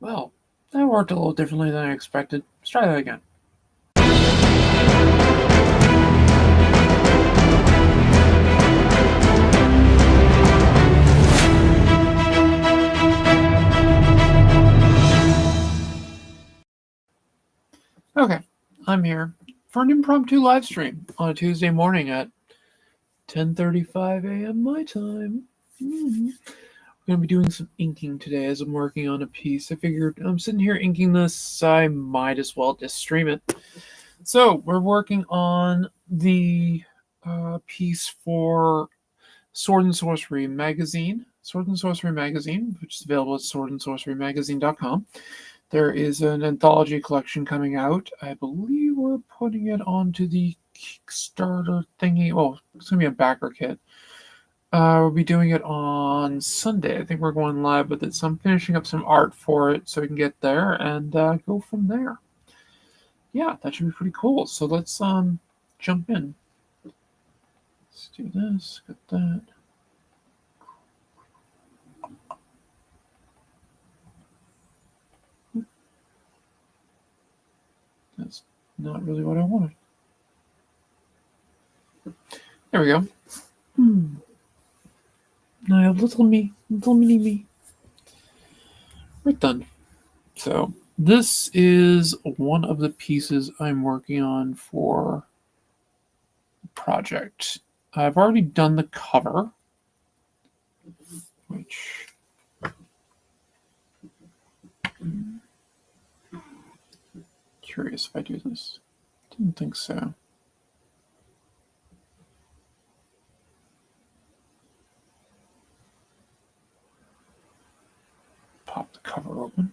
Well, that worked a little differently than I expected. Let's try that again. Okay, I'm here for an impromptu live stream on a Tuesday morning at 10:35 a.m. my time. We're going to be doing some inking today as I'm working on a piece. I figured I'm sitting here inking this, I might as well just stream it. So we're working on the piece for Sword and Sorcery Magazine, which is available at swordandsorcerymagazine.com. There is an anthology collection coming out. I believe we're putting it onto the Kickstarter thingy. Oh, it's going to be a backer kit. We'll be doing it on Sunday. I think we're going live with it. So I'm finishing up some art for it so we can get there and go from there. Yeah, that should be pretty cool. So let's jump in. Let's do this, get that. That's not really what I wanted. There we go. Now, little mini me. Right done. So this is one of the pieces I'm working on for the project. I've already done the cover, which curious if I do this. Didn't think so. Pop the cover open.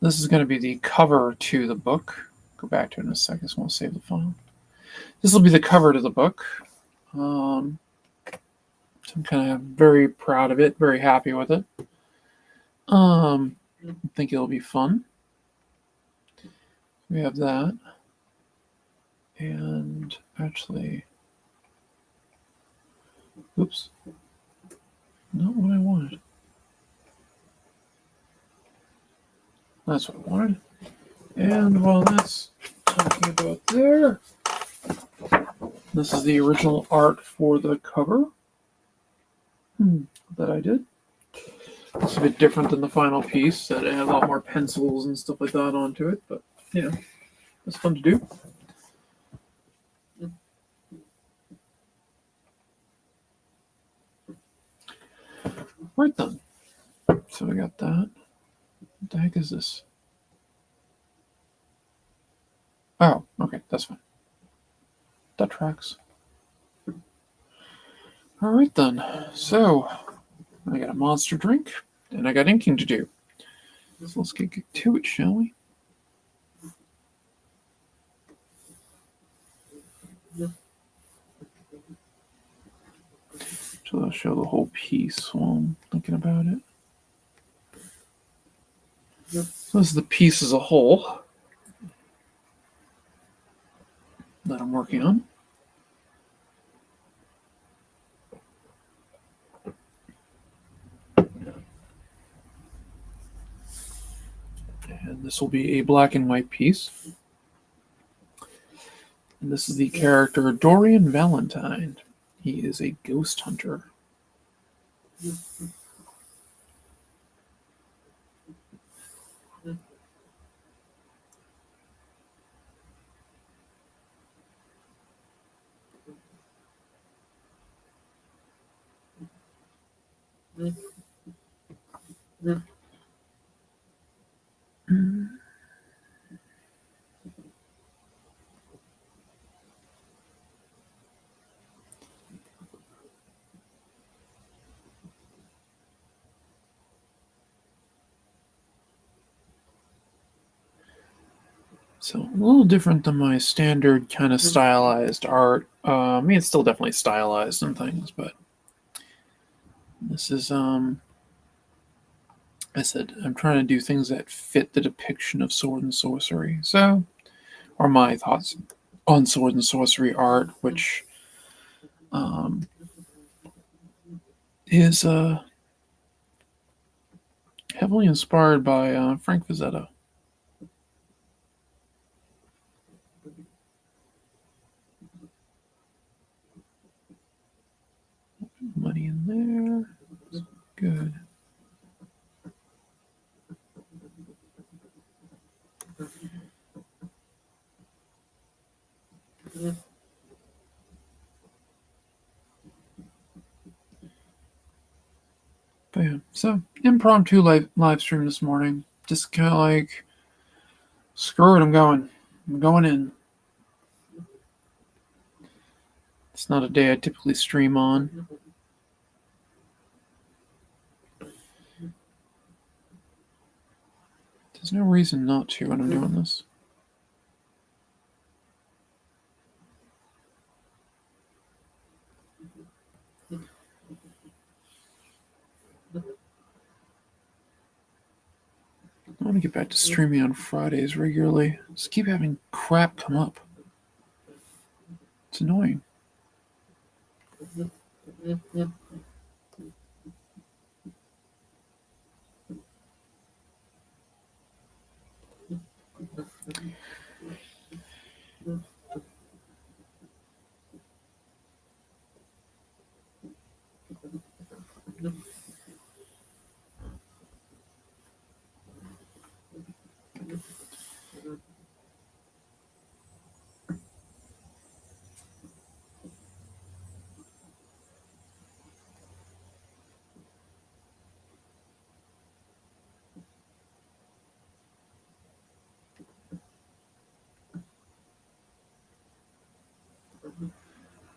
This is going to be the cover to the book. Go back to it in a second, so I won't save the file. This will be the cover to the book. So I'm kind of very proud of it, very happy with it. I think it'll be fun. We have that. And actually, oops, not what I wanted. That's what I wanted. And while that's talking about there, this is the original art for the cover that I did. It's a bit different than the final piece, that it had a lot more pencils and stuff like that onto it, but you know, it's fun to do. Right then. So we got that. What the heck is this? Oh, okay, that's fine. That tracks. All right then. So I got a monster drink, and I got inking to do. So let's get to it, shall we? So I'll show the whole piece while I'm thinking about it. So this is the piece as a whole that I'm working on. And this will be a black and white piece. And this is the character Dorian Valentine. He is a ghost hunter. So a little different than my standard kind of stylized art. I mean, it's still definitely stylized and things, but this is I said I'm trying to do things that fit the depiction of sword and sorcery. So, or my thoughts on sword and sorcery art, which um, is heavily inspired by Frank Frazetta. Money in there. Good. But yeah, so impromptu live stream this morning. Just kind of like, screw it, I'm going. I'm going in. It's not a day I typically stream on. There's no reason not to when I'm doing this. I want to get back to streaming on Fridays regularly. Just keep having crap come up. It's annoying.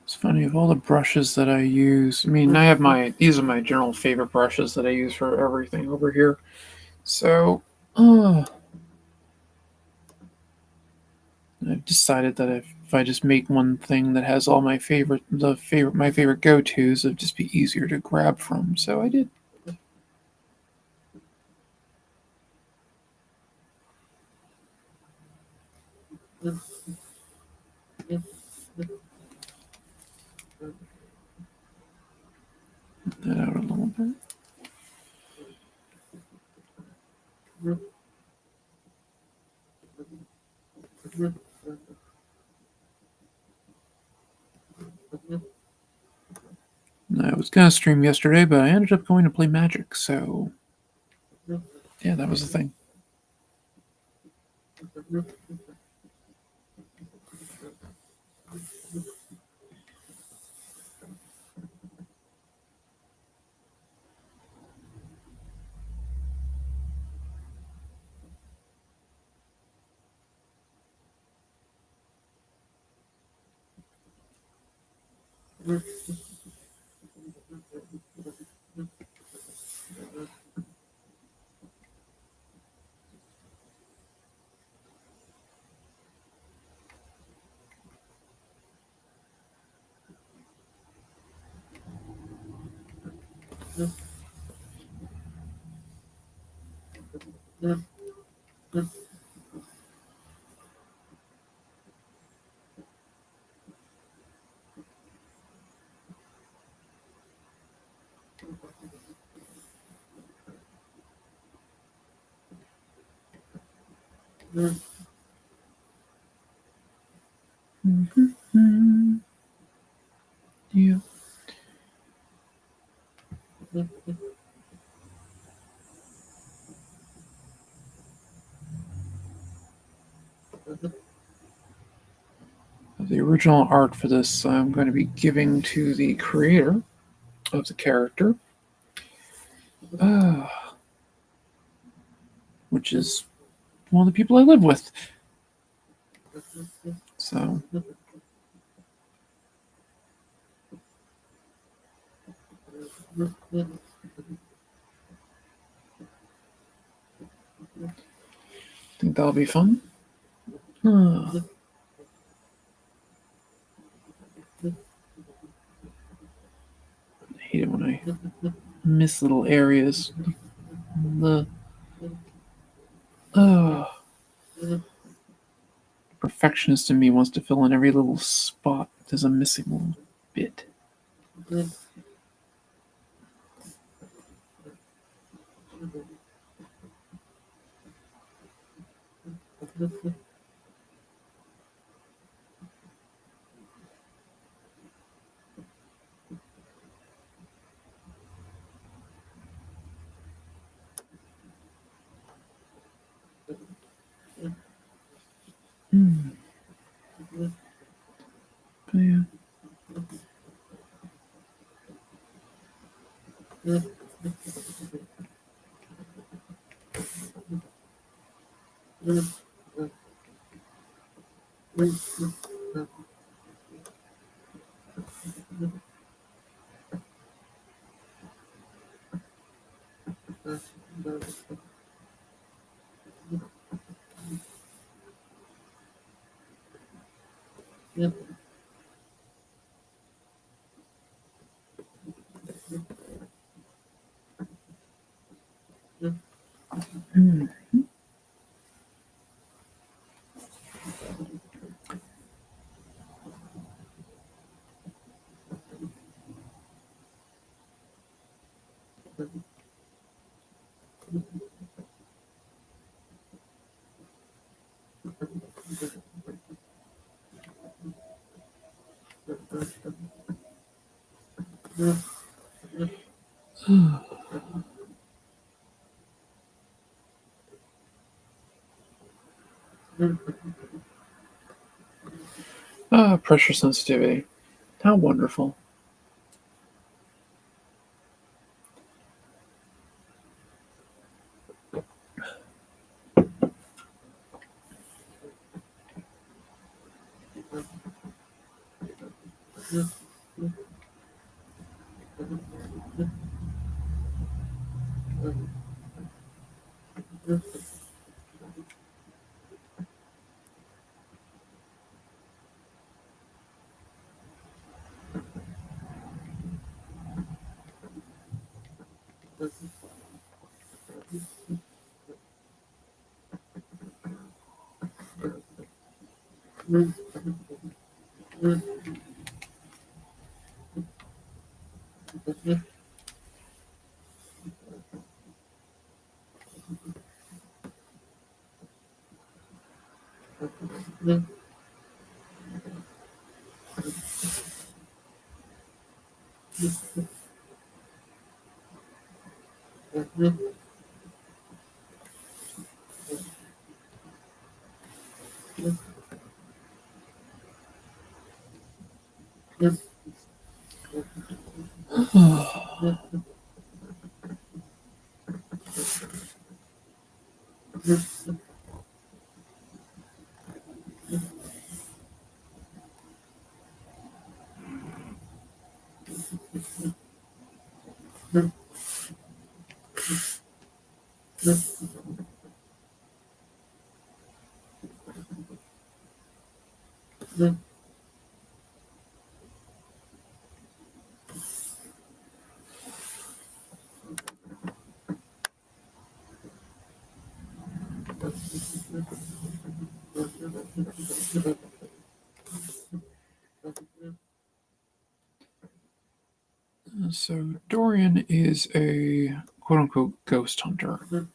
It's funny, of all the brushes that I use, I mean, I have these are my general favorite brushes that I use for everything over here. So, I've decided that if I just make one thing that has all my favorite go-tos, it'd just be easier to grab from. So I did. That out a little bit. I was gonna stream yesterday, but I ended up going to play Magic. So yeah, that was the thing. Mm-hmm. Yeah. The original art for this I'm going to be giving to the creator of the character, which is one of the people I live with. So I think that'll be fun. I hate it when I miss little areas. The perfectionist in me wants to fill in every little spot. There's a missing little bit. But yeah. Pressure sensitivity. How wonderful. So Dorian is a quote-unquote ghost hunter.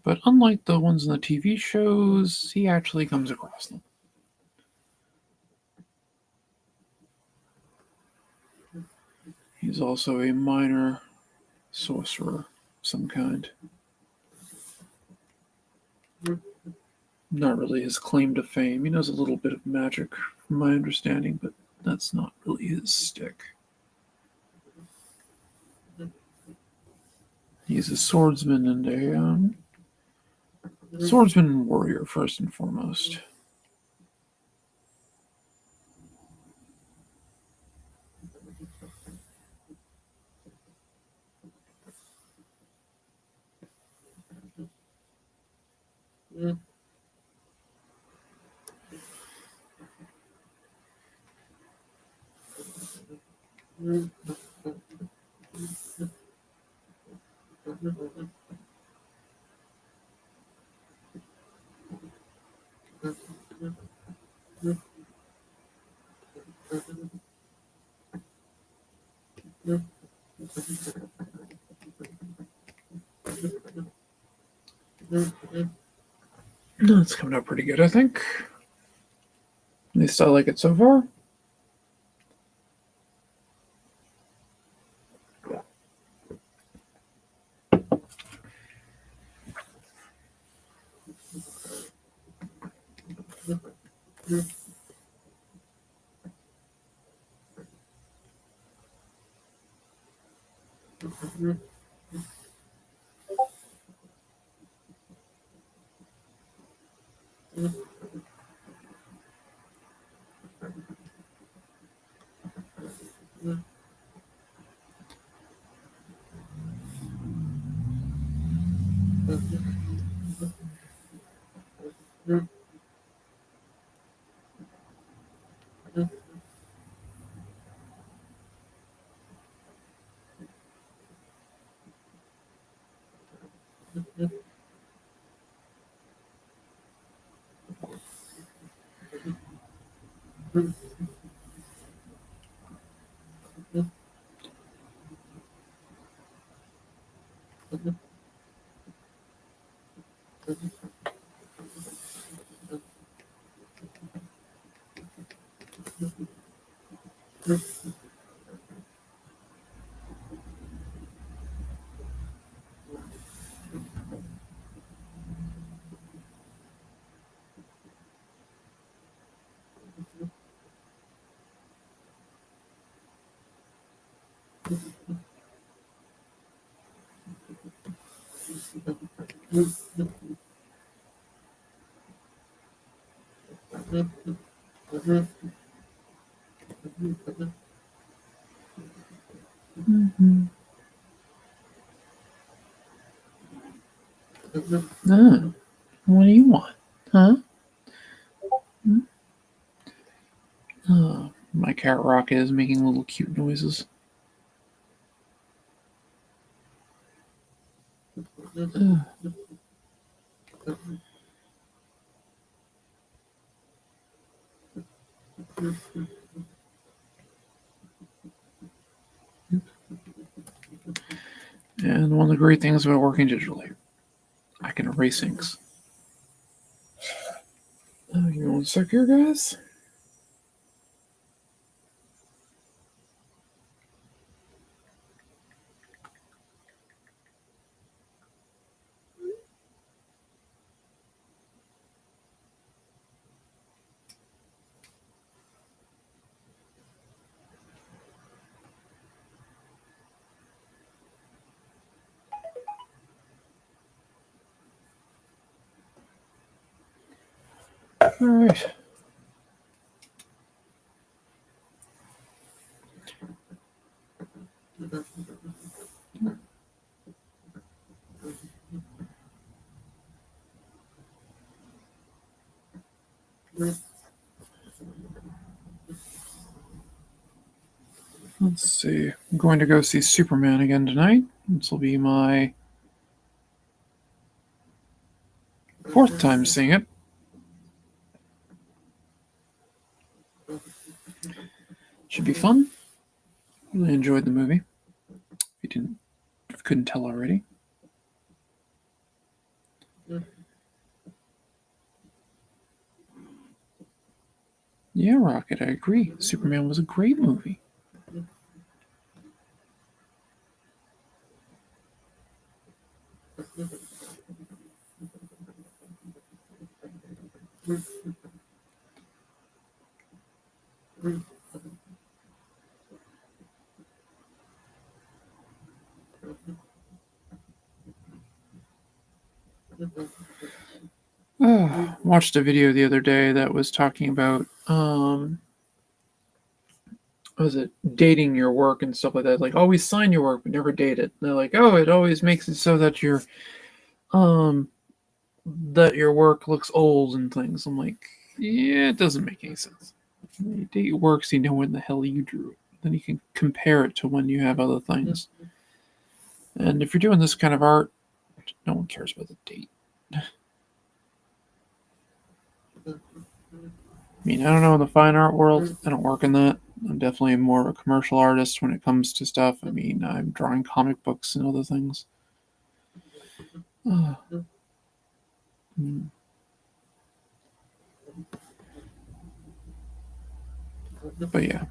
But unlike the ones in the TV shows, he actually comes across them. He's also a minor sorcerer of some kind. Not really his claim to fame. He knows a little bit of magic, from my understanding, but that's not really his stick. He's a swordsman and a swordsman and warrior, first and foremost. No, it's coming out pretty good, I think. At least I like it so far. Mm-hmm. What do you want? Huh? My cat Rocket is making little cute noises. And one of the great things about working digitally, I can erase inks. Give me 1 sec here, guys. All right. Let's see. I'm going to go see Superman again tonight. This will be my 4th time seeing it. Should be fun. Really enjoyed the movie. If you couldn't tell already. Yeah, Rocket, I agree. Superman was a great movie. Watched a video the other day that was talking about was it dating your work and stuff like that. Like always sign your work but never date it. And they're like, oh, it always makes it so that your work looks old and things. I'm like, yeah, it doesn't make any sense. You date your work so you know when the hell you drew it. then you can compare it to when you have other things. And if you're doing this kind of art, no one cares about the date. I mean, I don't know, in the fine art world, I don't work in that. I'm definitely more of a commercial artist when it comes to stuff. I mean, I'm drawing comic books and other things. But yeah.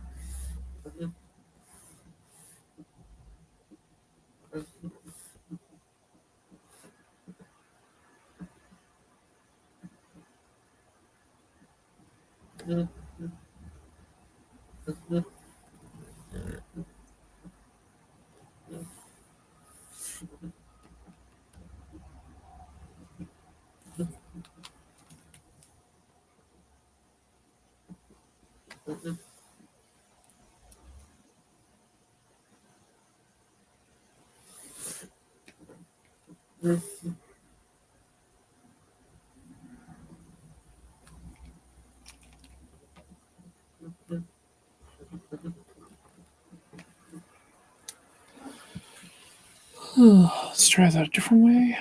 Let's try that a different way.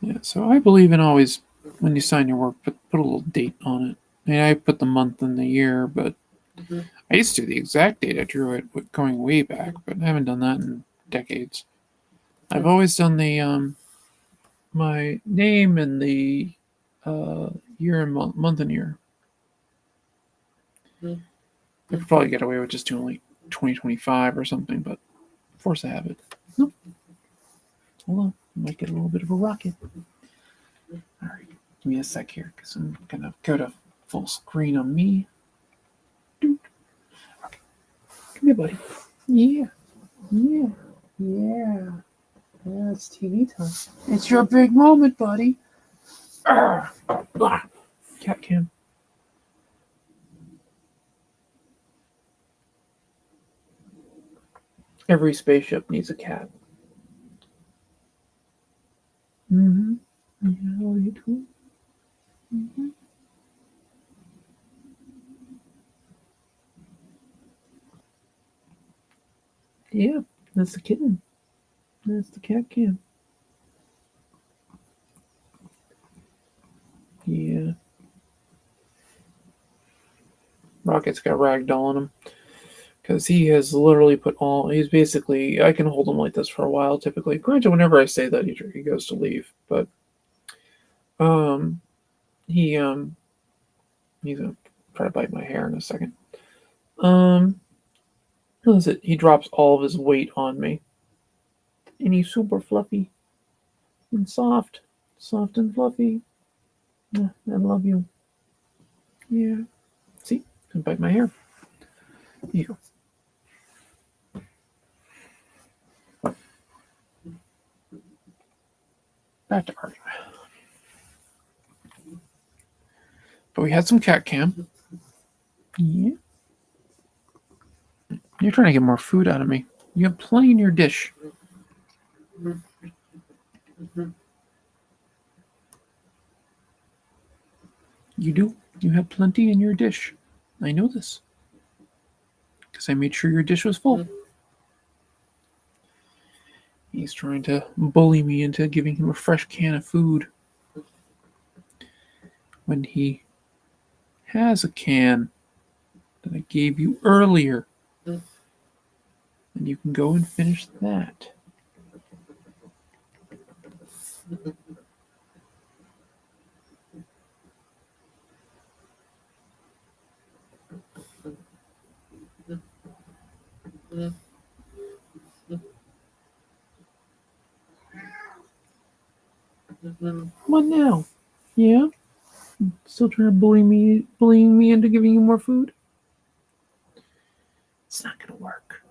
Yeah, so I believe in always, when you sign your work, put a little date on it. I mean, I put the month and the year, but I used to do the exact date. I drew it going way back, but I haven't done that in decades. I've always done the my name and the year and month and year. I could probably get away with just doing like 2025 or something, but force a habit. Nope. Hold on, I might get a little bit of a rocket. All right, give me a sec here because I'm gonna go to full screen on me. Okay. Come here, buddy. Yeah. Yeah, it's TV time. It's your big moment, buddy. Cat cam. Every spaceship needs a cat. Mm-hmm. Yeah, how are you doing? Mm-hmm. Yeah, that's the kitten. That's the cat cam. Yeah. Rocket's got ragdoll on him. Because he has literally put all. He's basically. I can hold him like this for a while typically. Granted, whenever I say that, he goes to leave. But. Um. He. He's going to try to bite my hair in a second. What is it? He drops all of his weight on me. And he's super fluffy. And soft. Soft and fluffy. Yeah, I love you. Yeah. See? Can bite my hair. Here. Back to art. But we had some cat cam. Yeah. You're trying to get more food out of me. You have plenty in your dish. You do. You have plenty in your dish. I know this. Because I made sure your dish was full. He's trying to bully me into giving him a fresh can of food. When he has a can that I gave you earlier. And you can go and finish that. What now? Yeah? Still trying to bullying me into giving you more food? It's not gonna work.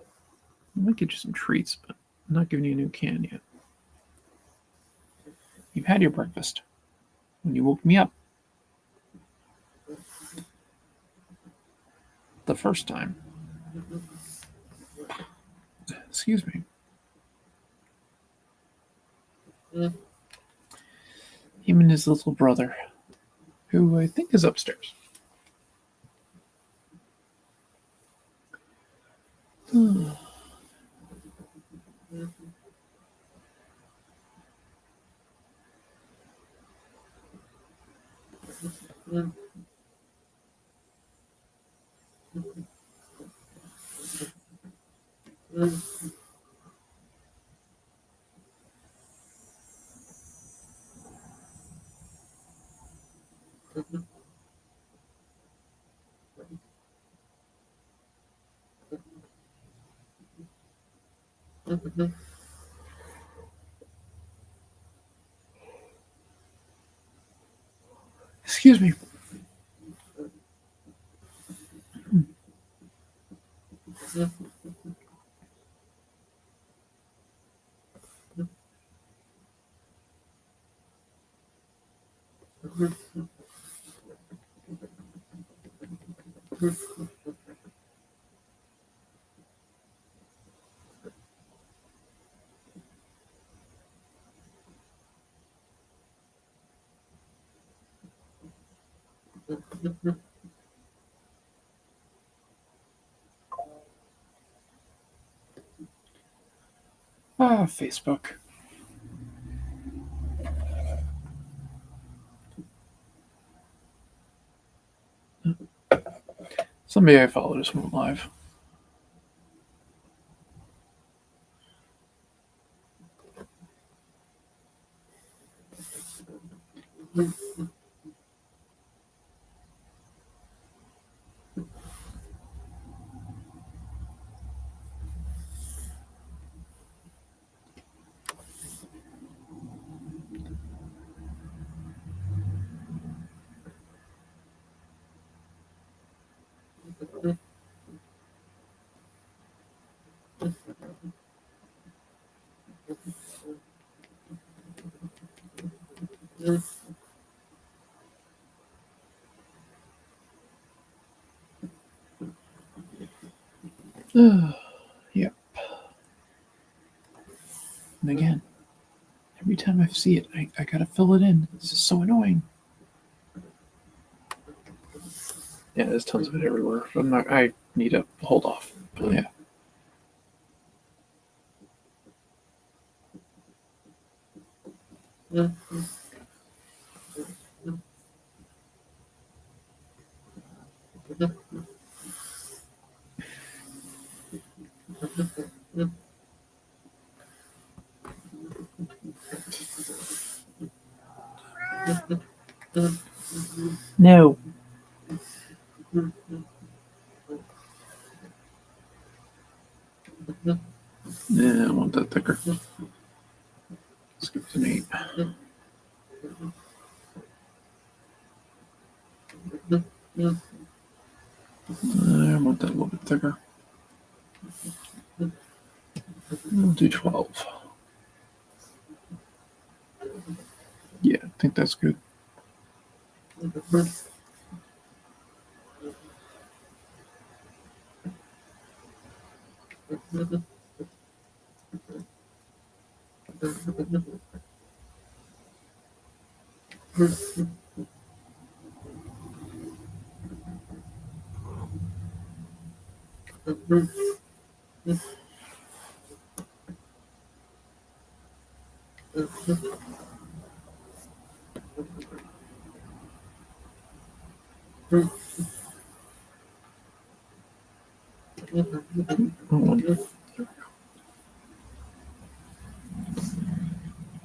I might get you some treats, but I'm not giving you a new can yet. You've had your breakfast when you woke me up. The first time. Excuse me. Him and his little brother, who I think is upstairs. Excuse me. Facebook. Somebody I follow just went live. Yep. And again, every time I see it, I gotta fill it in. This is so annoying. Yeah, there's tons of it everywhere. I need to hold off. But yeah. No. Yeah, I want that thicker. Let's give it an 8. I want that a little bit thicker. We'll do 12. Yeah, I think that's good.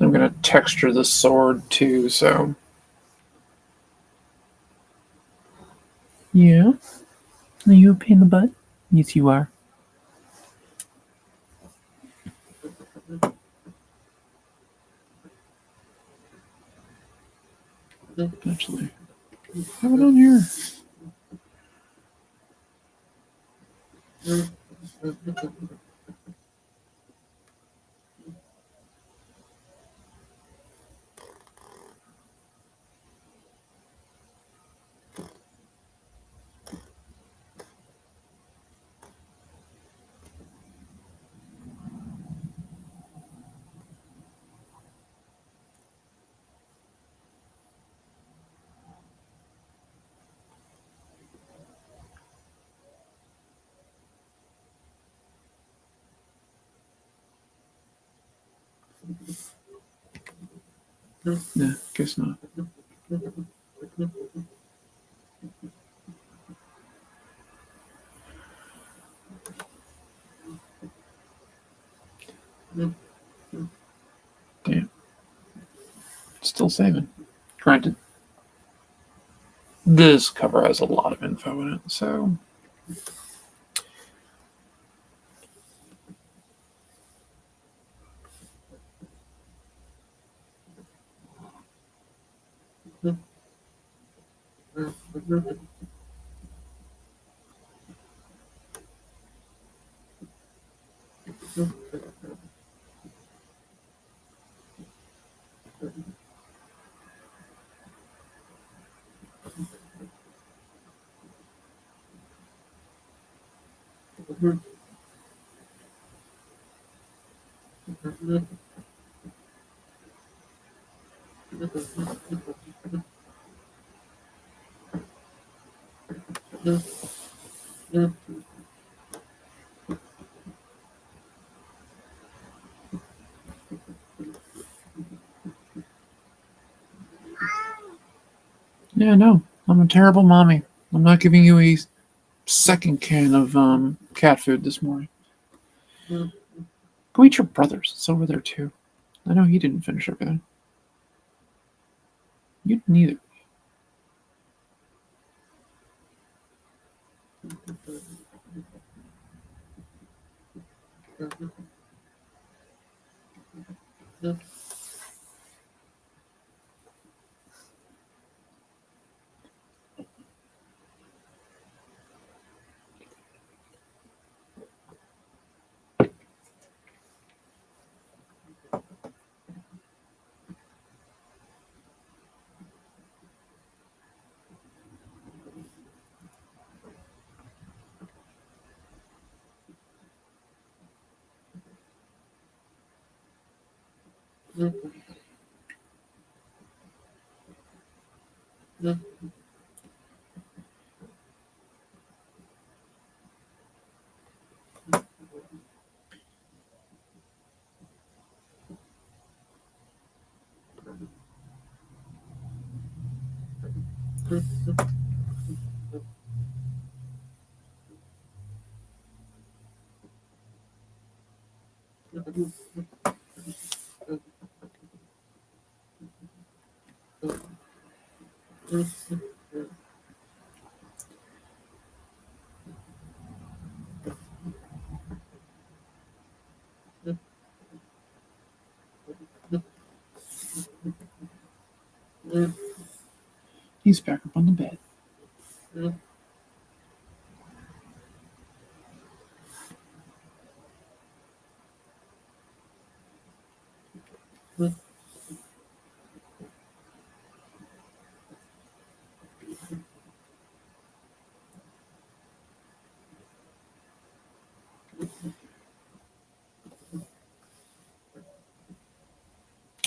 I'm going to texture the sword too, so. Yeah? Are you a pain in the butt? Yes, you are. Actually, have it on here. Nah, guess not. Damn. Still saving. Granted, this cover has a lot of info in it, so. Yeah, no, I'm a terrible mommy. I'm not giving you a second can of cat food this morning. Go eat your brother's. It's over there too. I know he didn't finish everything. You didn't either. He's back up on the bed.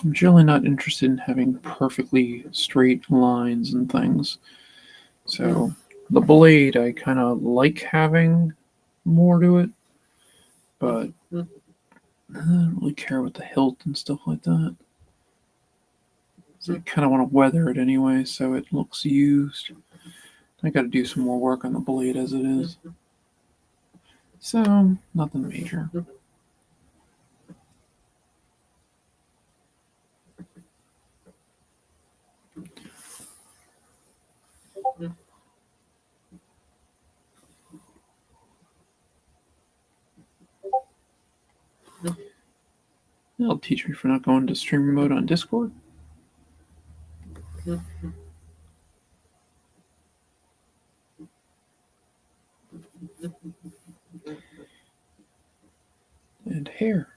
I'm generally not interested in having perfectly straight lines and things. So the blade, I kind of like having more to it, but I don't really care with the hilt and stuff like that. So I kind of want to weather it anyway, so it looks used. I got to do some more work on the blade as it is. So nothing major. That'll teach me for not going to stream mode on Discord. And hair.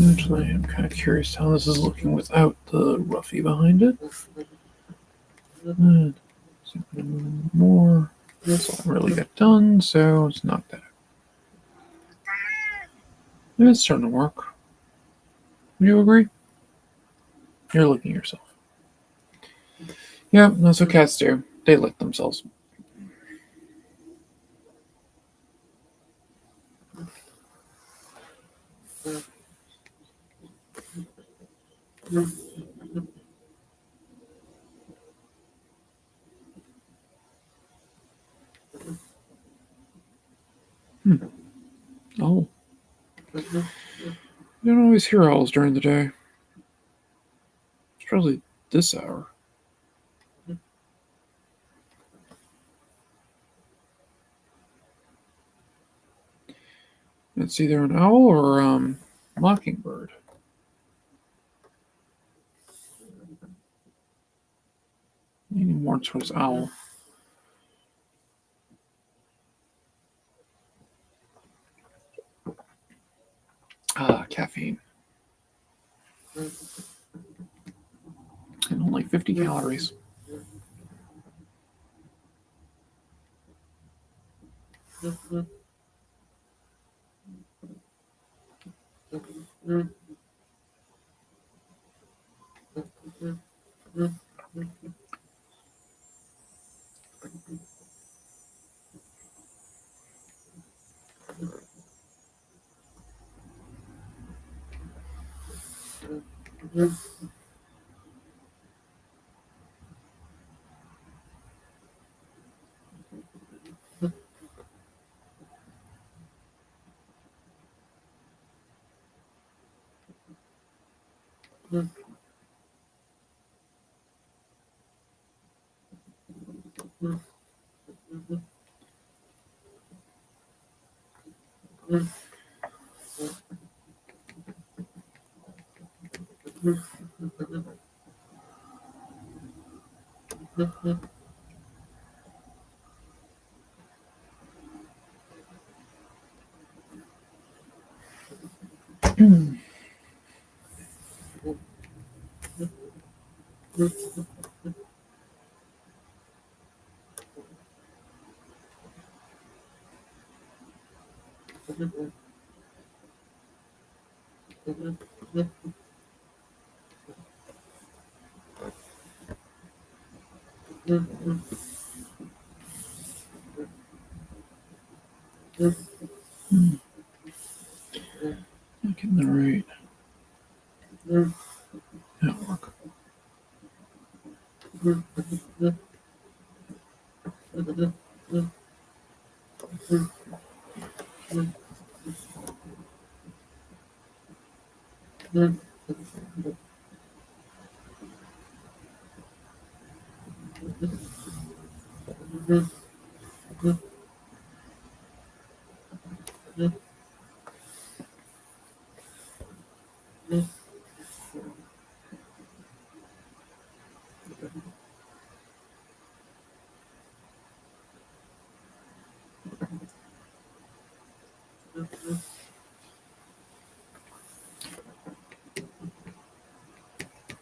Actually, I'm kind of curious how this is looking without the roughy behind it. And see if I can move more. This won't really get done, so let's knock that out. It's starting to work. Would you agree? You're licking yourself. Yeah, that's what cats do. They lick themselves. Oh. You don't always hear owls during the day. It's probably this hour. It's either an owl or mockingbird. Leaning more towards owl. Caffeine. And only 50 calories. Not getting the right network.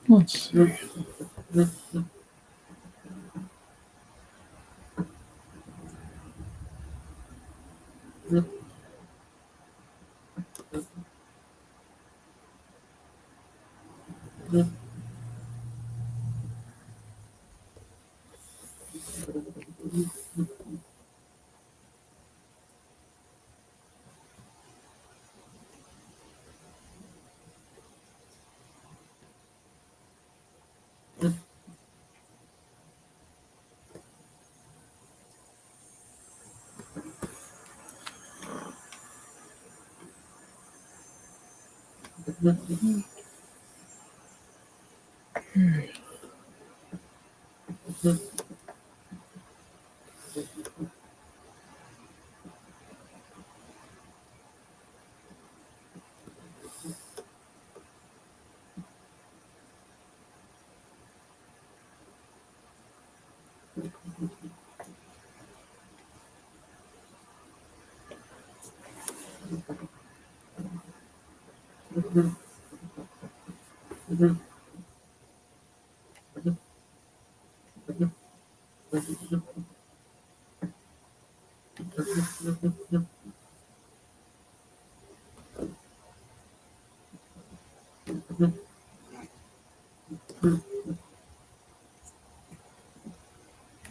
Let's see.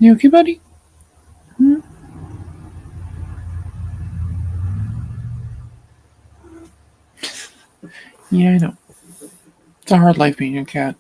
You okay, buddy? Yeah, I know. It's a hard life being a cat.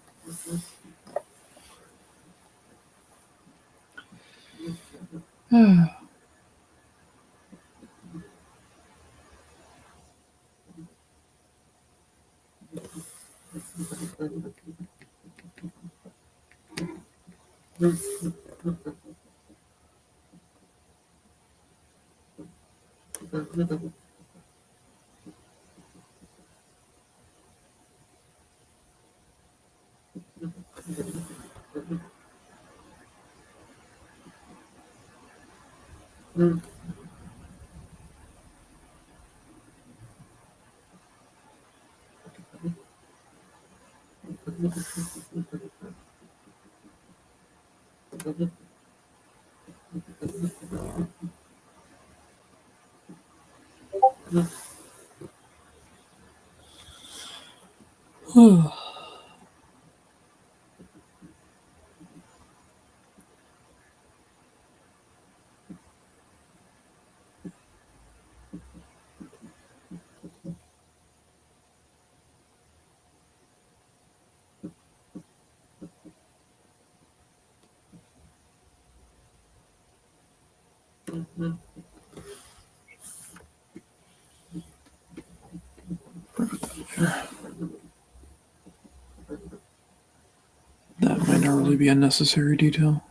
That might not really be a necessary detail.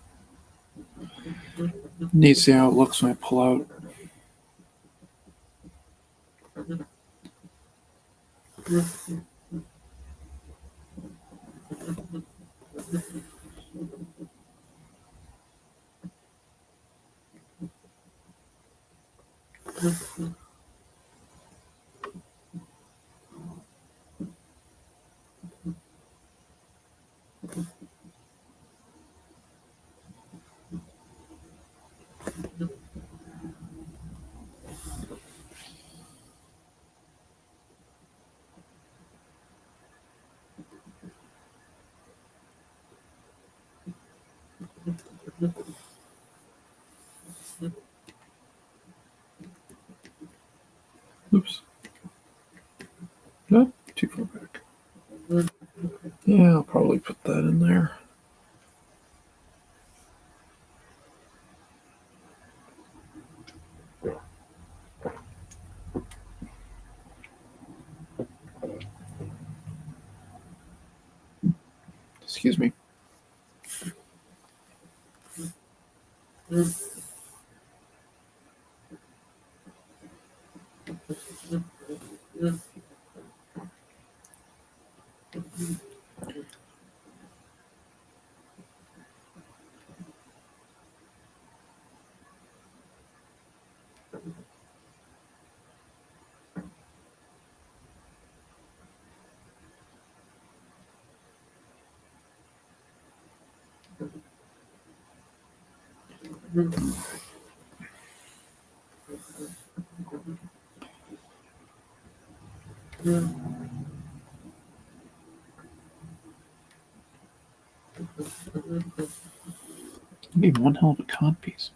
Need to see how it looks when I pull out. Oops. No, too far back. Yeah, I'll probably put that in there. Excuse me. That'd be one hell of a cod piece.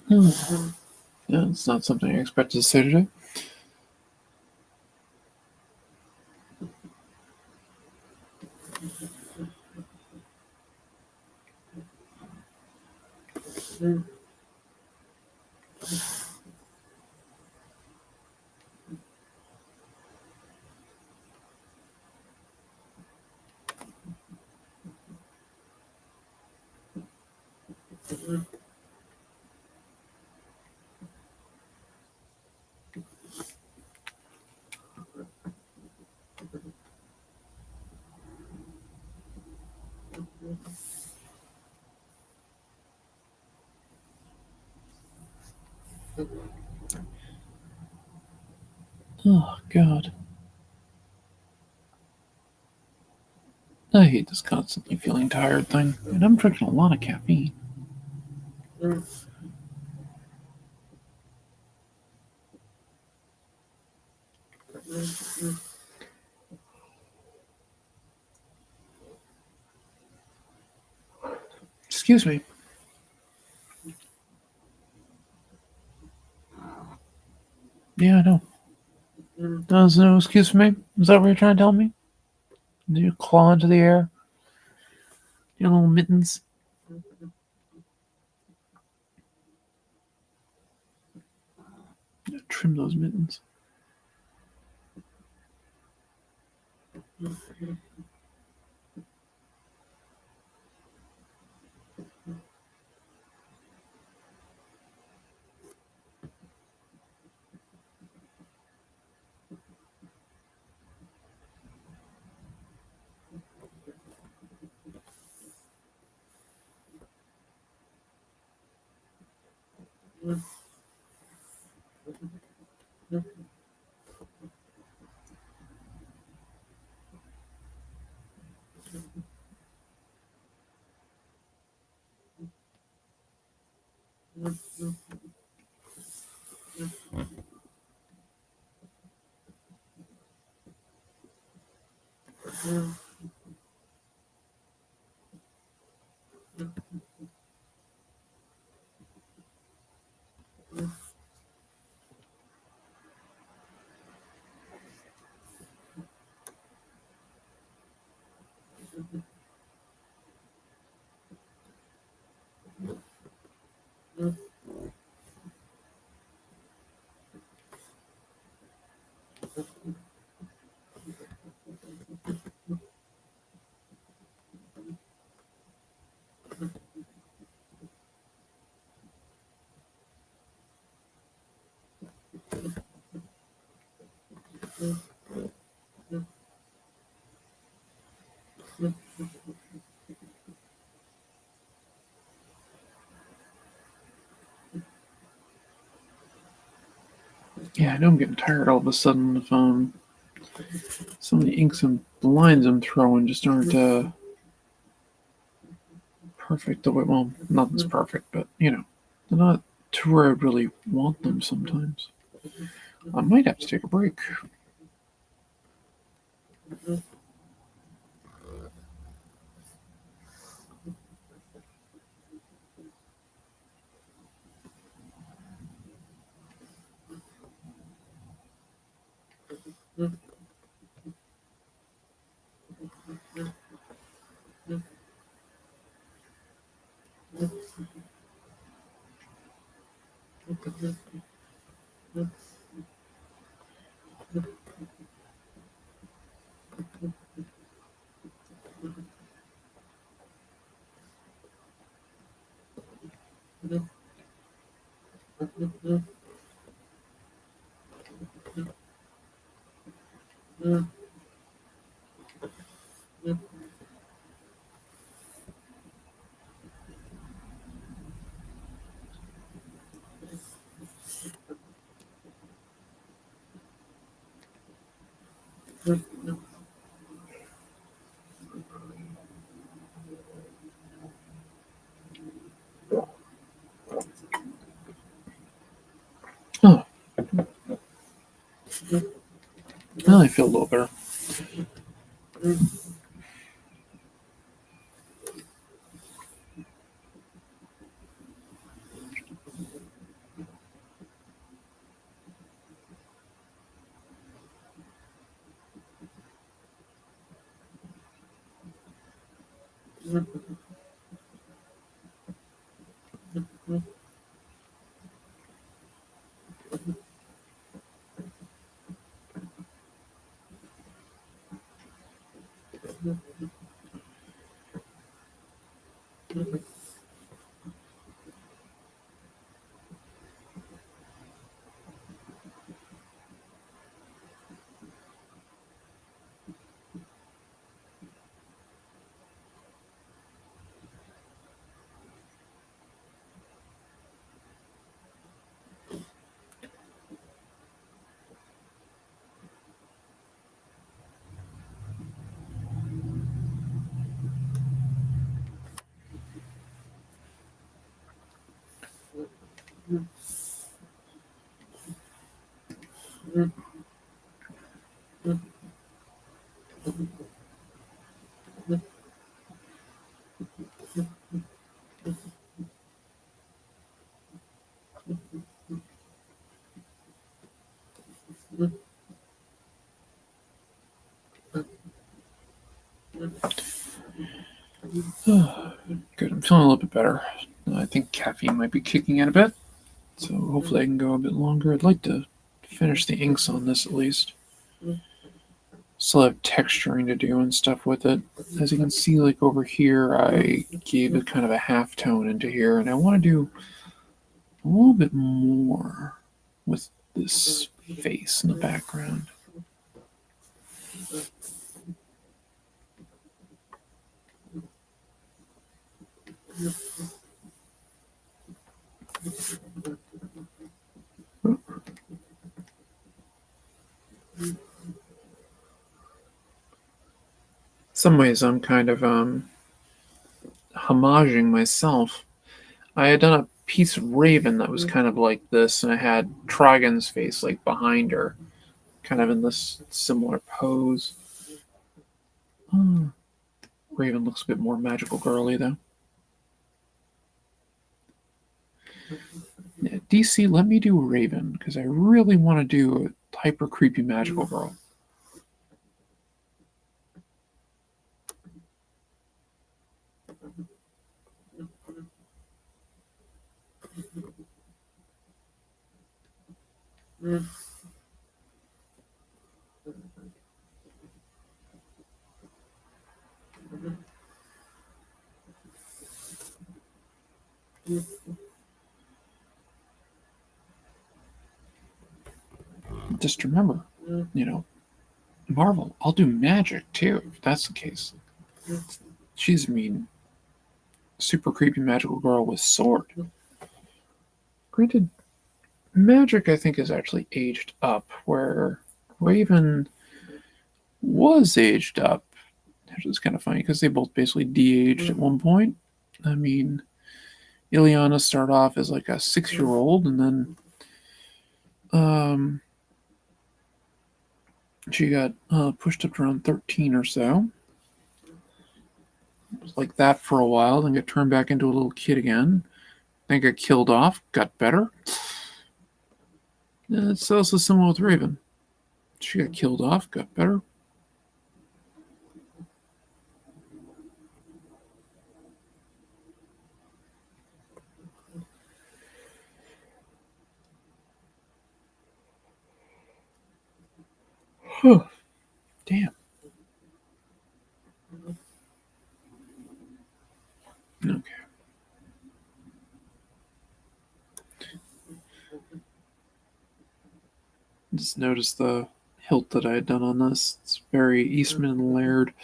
Yeah, it's not something I expected to say today. Oh, God. I hate this constantly feeling tired thing. And I'm drinking a lot of caffeine. Excuse me. Yeah, I know. There's no excuse for me? Is that what you're trying to tell me? Do you claw into the air? Your little mittens? Trim those mittens. Yeah, I know I'm getting tired all of a sudden on the phone. Some of the inks and lines I'm throwing just aren't perfect the way, well, nothing's perfect, but, they're not to where I really want them sometimes. I might have to take a break. Oh, well, I feel a little better. Good. I'm feeling a little bit better. I think caffeine might be kicking in a bit, so hopefully I can go a bit longer. I'd like to finish the inks on this at least. Still have texturing to do and stuff with it. As you can see, like over here, I gave it kind of a half tone into here, and I want to do a little bit more with this face in the background. Some ways I'm kind of homaging myself. I had done a piece of Raven that was kind of like this, and I had Trigon's face like behind her, kind of in this similar pose. Raven looks a bit more magical girly though. Yeah, DC, let me do Raven because I really want to do a hyper creepy magical girl. Just remember, Marvel, I'll do magic too, if that's the case. She's super creepy magical girl with sword. Granted, magic I think is actually aged up, where Raven was aged up. Which is kind of funny because they both basically de-aged at one point. I mean, Ileana started off as like a 6-year-old, and then she got pushed up to around 13 or so. It was like that for a while, then got turned back into a little kid again. Then got killed off, got better. It's also similar with Raven. She got killed off, got better. Huh. Damn. Okay. Just noticed the hilt that I had done on this. It's very Eastman and Laird.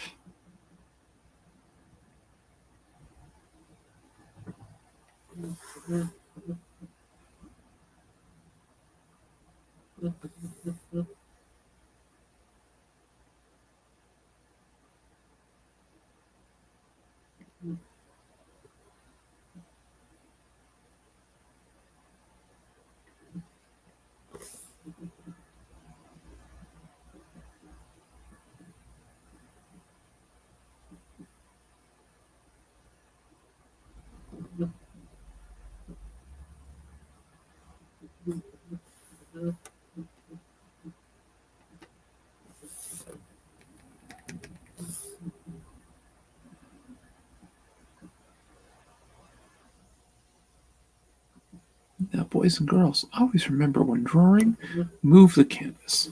Now, boys and girls, always remember when drawing, move the canvas.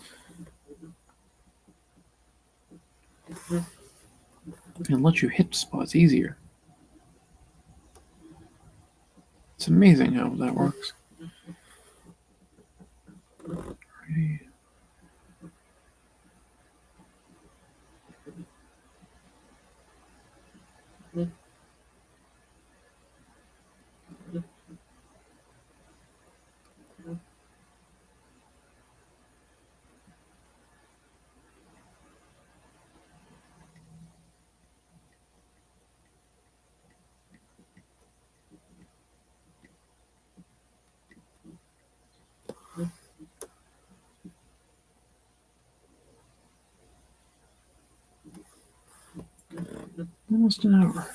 And let you hit spots easier. It's amazing how that works. Ready. Almost an hour.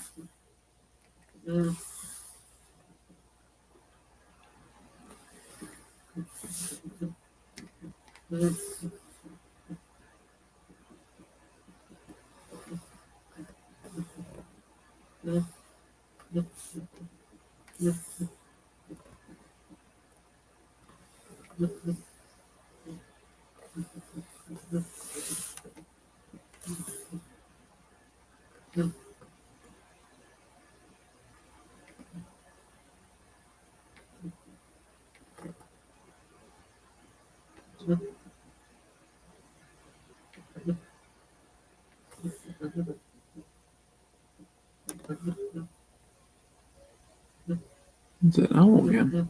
Is it owl again?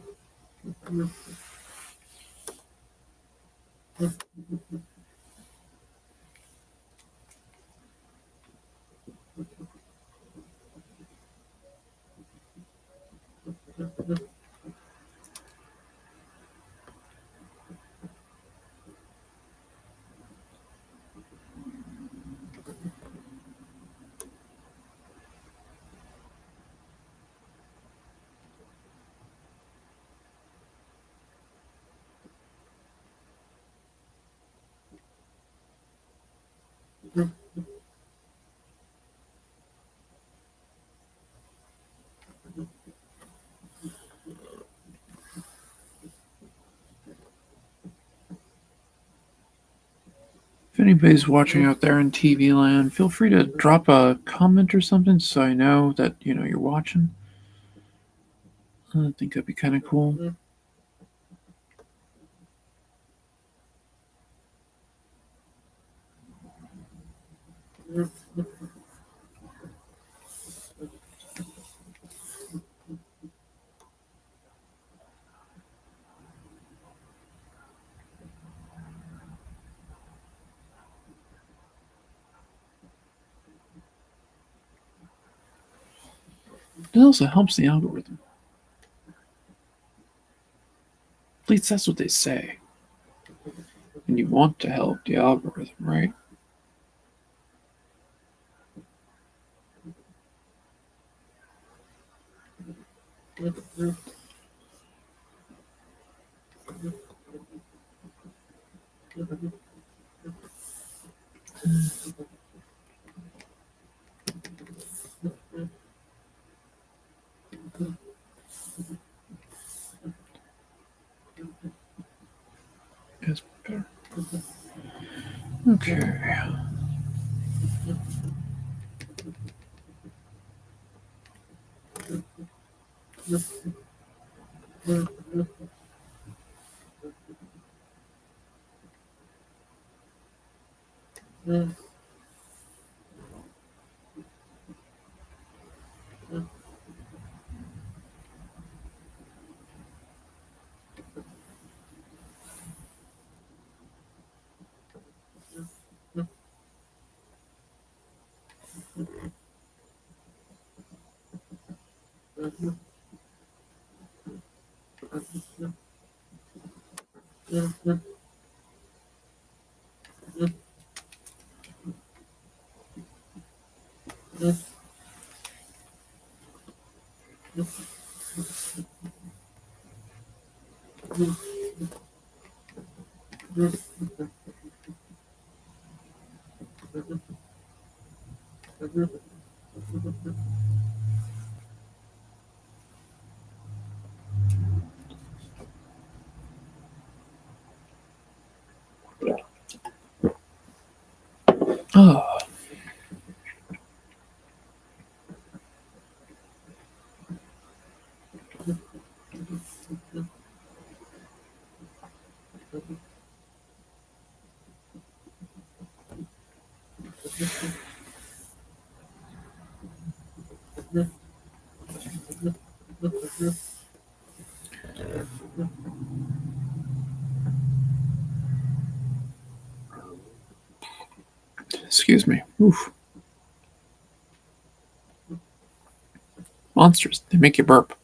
If anybody's watching out there in TV land, feel free to drop a comment or something so I know that you're watching. I think that'd be kind of cool. It also helps the algorithm. At least that's what they say. And you want to help the algorithm, right? Yes, better. Okay. Oh. Excuse me. Oof. Monsters. They make you burp.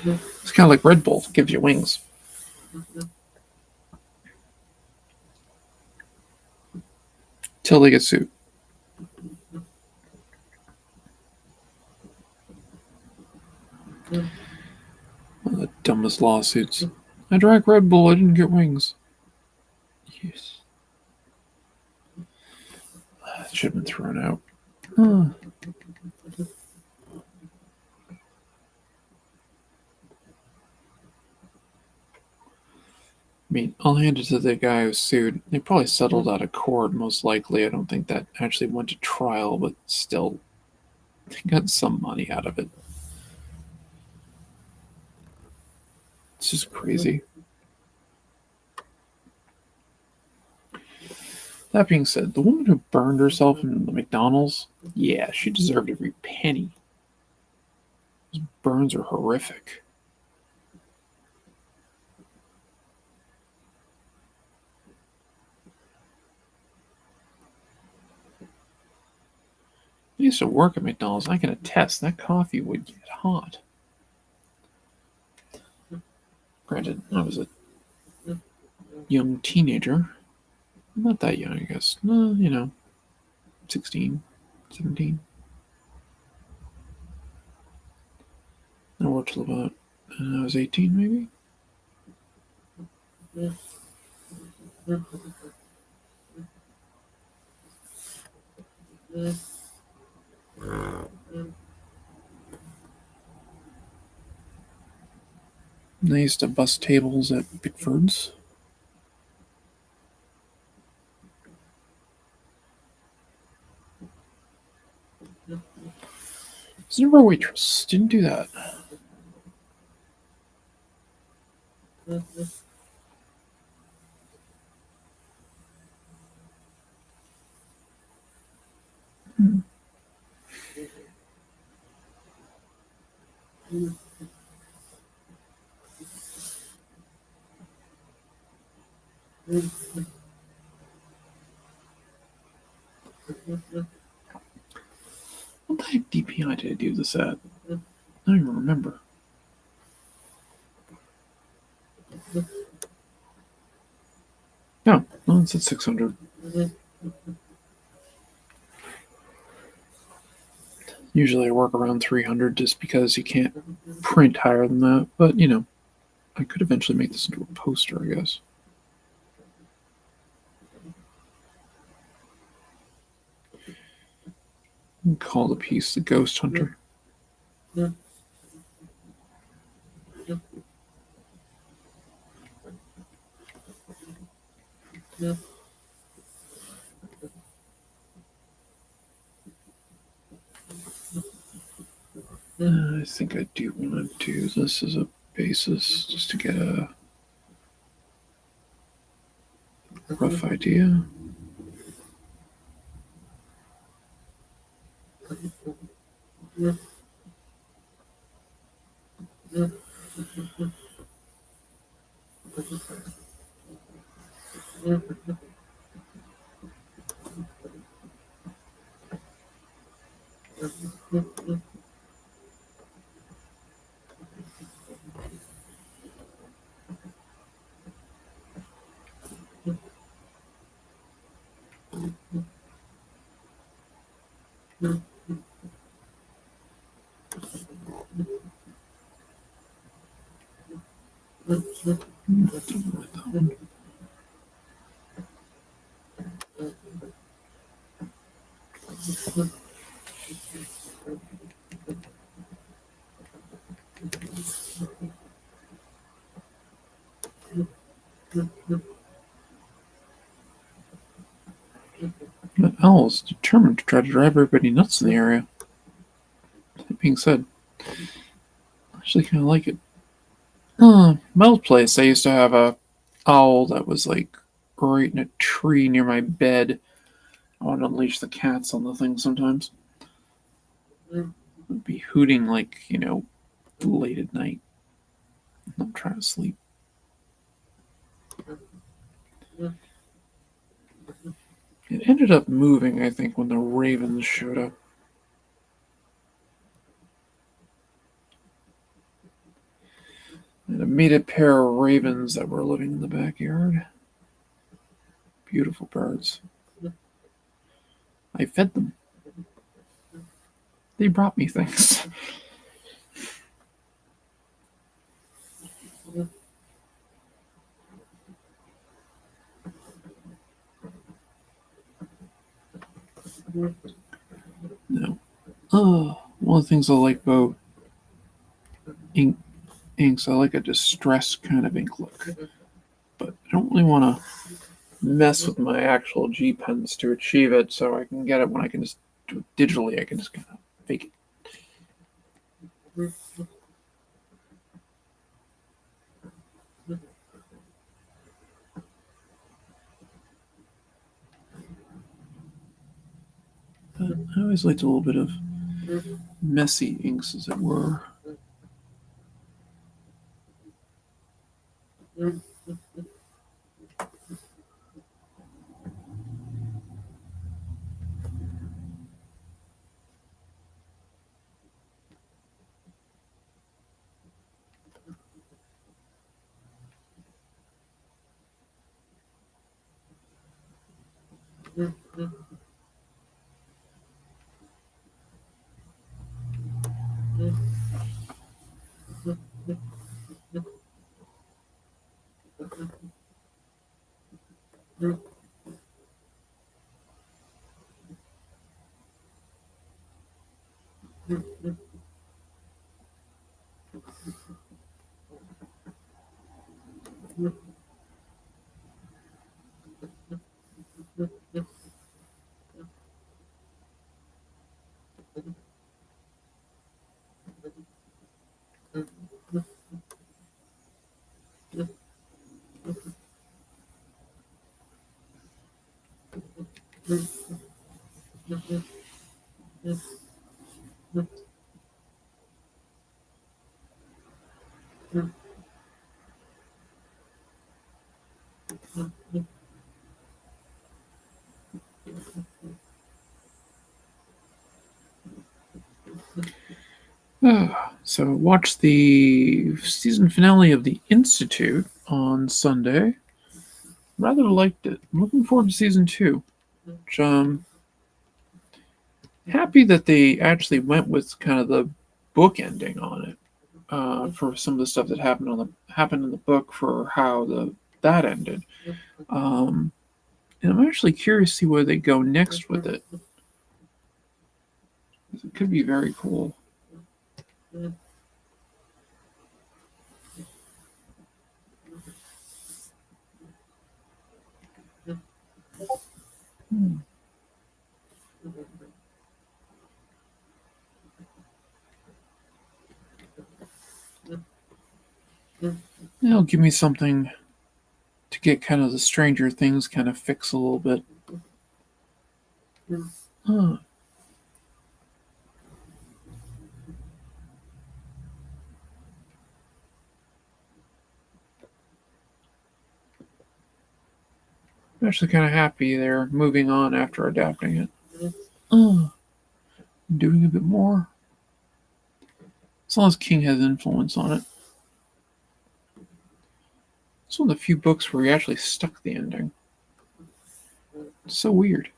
It's kind of like Red Bull. It gives you wings. Till they get sued. One of the dumbest lawsuits. I drank Red Bull. I didn't get wings. Yes. That should have been thrown out. Huh. I mean, I'll hand it to the guy who sued. They probably settled out of court, most likely. I don't think that actually went to trial, but still, they got some money out of it. It's just crazy. That being said, the woman who burned herself in the McDonald's, yeah, she deserved every penny. Those burns are horrific. I used to work at McDonald's. I can attest that coffee would get hot. Granted, I was a young teenager. Not that young, I guess. 16, 17. I worked till about, I was 18, maybe? And I used to bust tables at Bickford's. Was never a waitress. Didn't do that. What type DPI did I do this at? I don't even remember. No, it's at 600. Usually I work around 300 just because you can't print higher than that. But, I could eventually make this into a poster, I guess. You can call the piece The Ghost Hunter. I think I do want to do this as a basis just to get a rough idea. The owl is determined to try to drive everybody nuts in the area. That being said, I actually kind of like it. My old place, I used to have a owl that was like right in a tree near my bed. I would unleash the cats on the thing sometimes. It would be hooting like, late at night. I'm trying to sleep. It ended up moving, I think, when the ravens showed up. And a mated pair of ravens that were living in the backyard. Beautiful birds. I fed them. They brought me things. No. One of the things I like about inks, I like a distressed kind of ink look. But I don't really want to mess with my actual G pens to achieve it, so I can get it when I can just do it digitally. I can just kind of fake it. But I always liked a little bit of messy inks, as it were. So watch the season finale of The Institute on Sunday. Rather liked it. I'm looking forward to season 2. Which, happy that they actually went with kind of the book ending on it. For some of the stuff that happened in the book for how that ended. And I'm actually curious to see where they go next with it. It could be very cool. It'll give me something to get kind of the Stranger Things kind of fix a little bit. Huh. I'm actually kind of happy they're moving on after adapting it. Doing a bit more. As long as King has influence on it. It's one of the few books where he actually stuck the ending. It's so weird.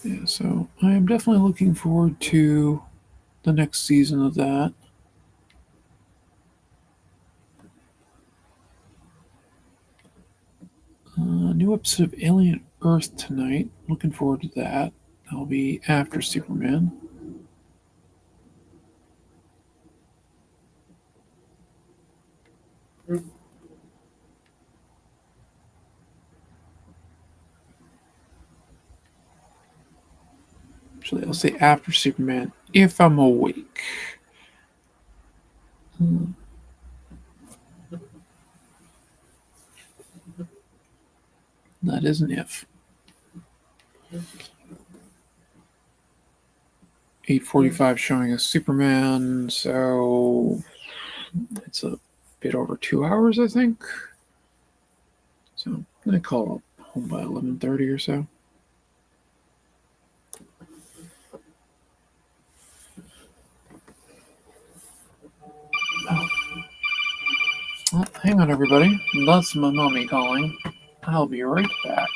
Yeah, so I am definitely looking forward to the next season of that. New episode of Alien Earth tonight. Looking forward to that. That'll be after Superman. Actually, I'll say after Superman if I'm awake. That is an if. 8:45 showing us Superman, so it's a bit over 2 hours, I think. So I call up home by 11:30 or so. Well, hang on, everybody. That's my mommy calling. I'll be right back.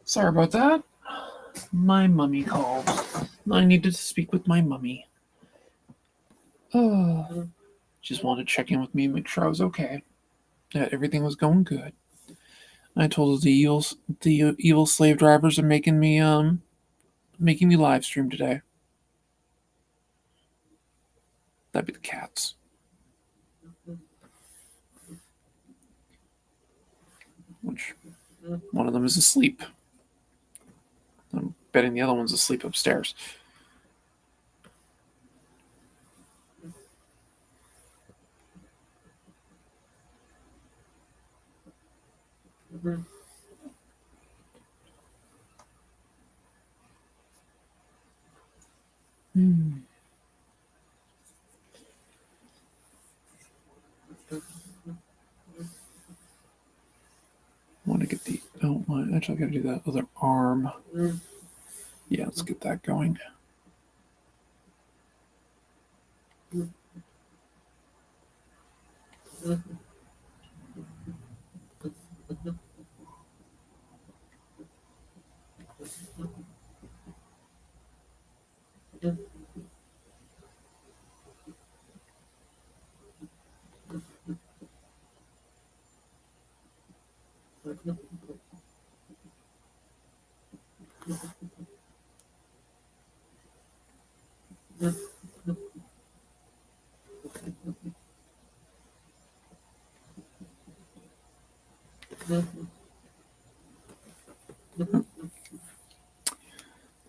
Sorry about that. My mummy called. I needed to speak with my mummy. Just wanted to check in with me and make sure I was okay. That everything was going good. I told her the evil slave drivers are making me live stream today. That'd be the cats. Which one of them is asleep. I'm betting the other one's asleep upstairs. I want to get the. Oh, actually, I got to do that other arm. Yeah, let's get that going.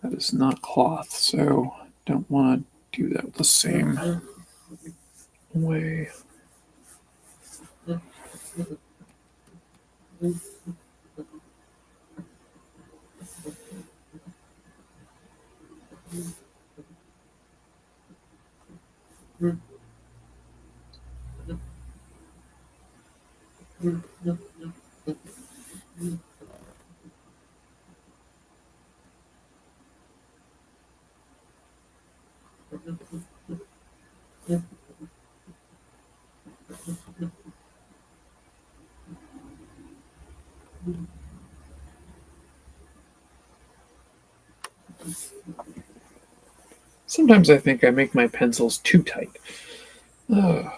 That is not cloth, so don't want to do that the same way. Sometimes I think I make my pencils too tight. Ugh.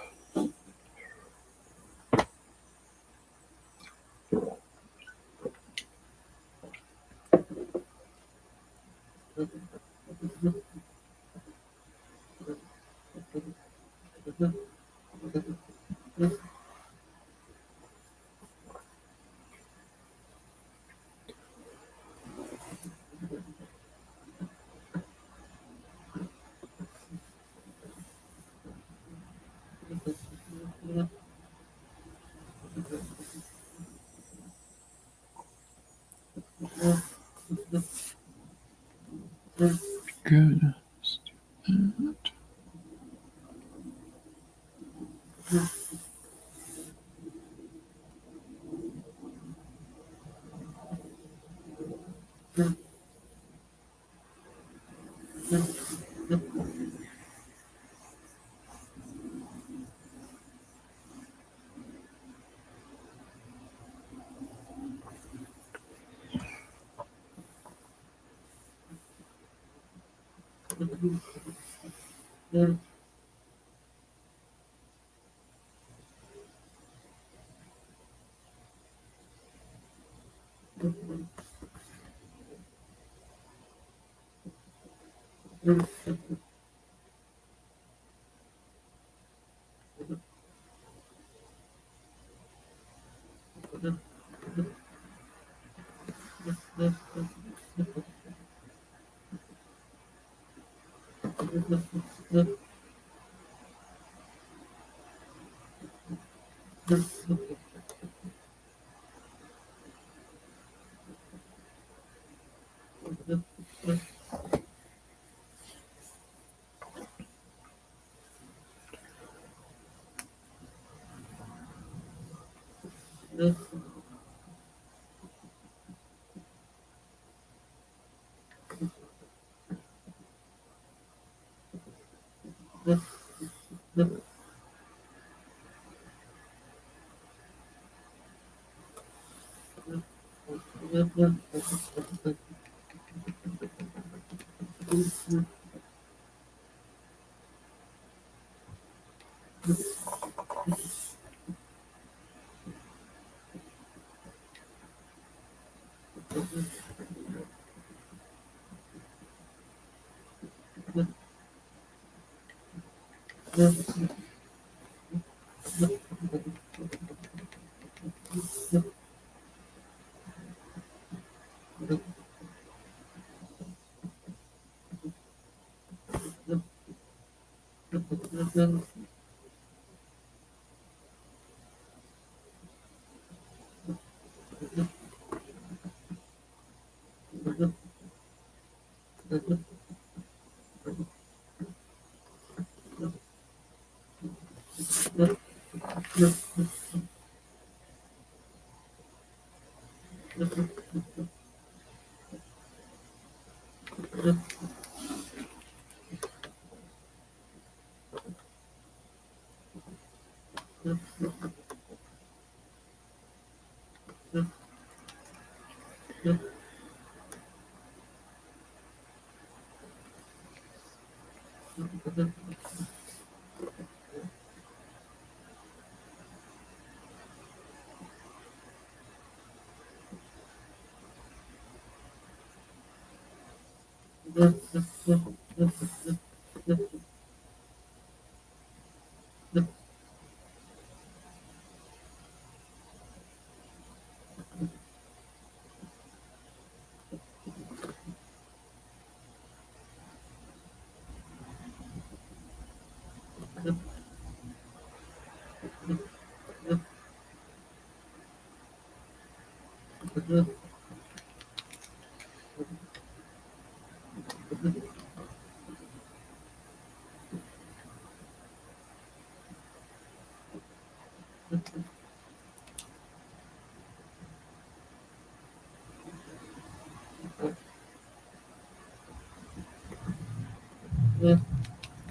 Good.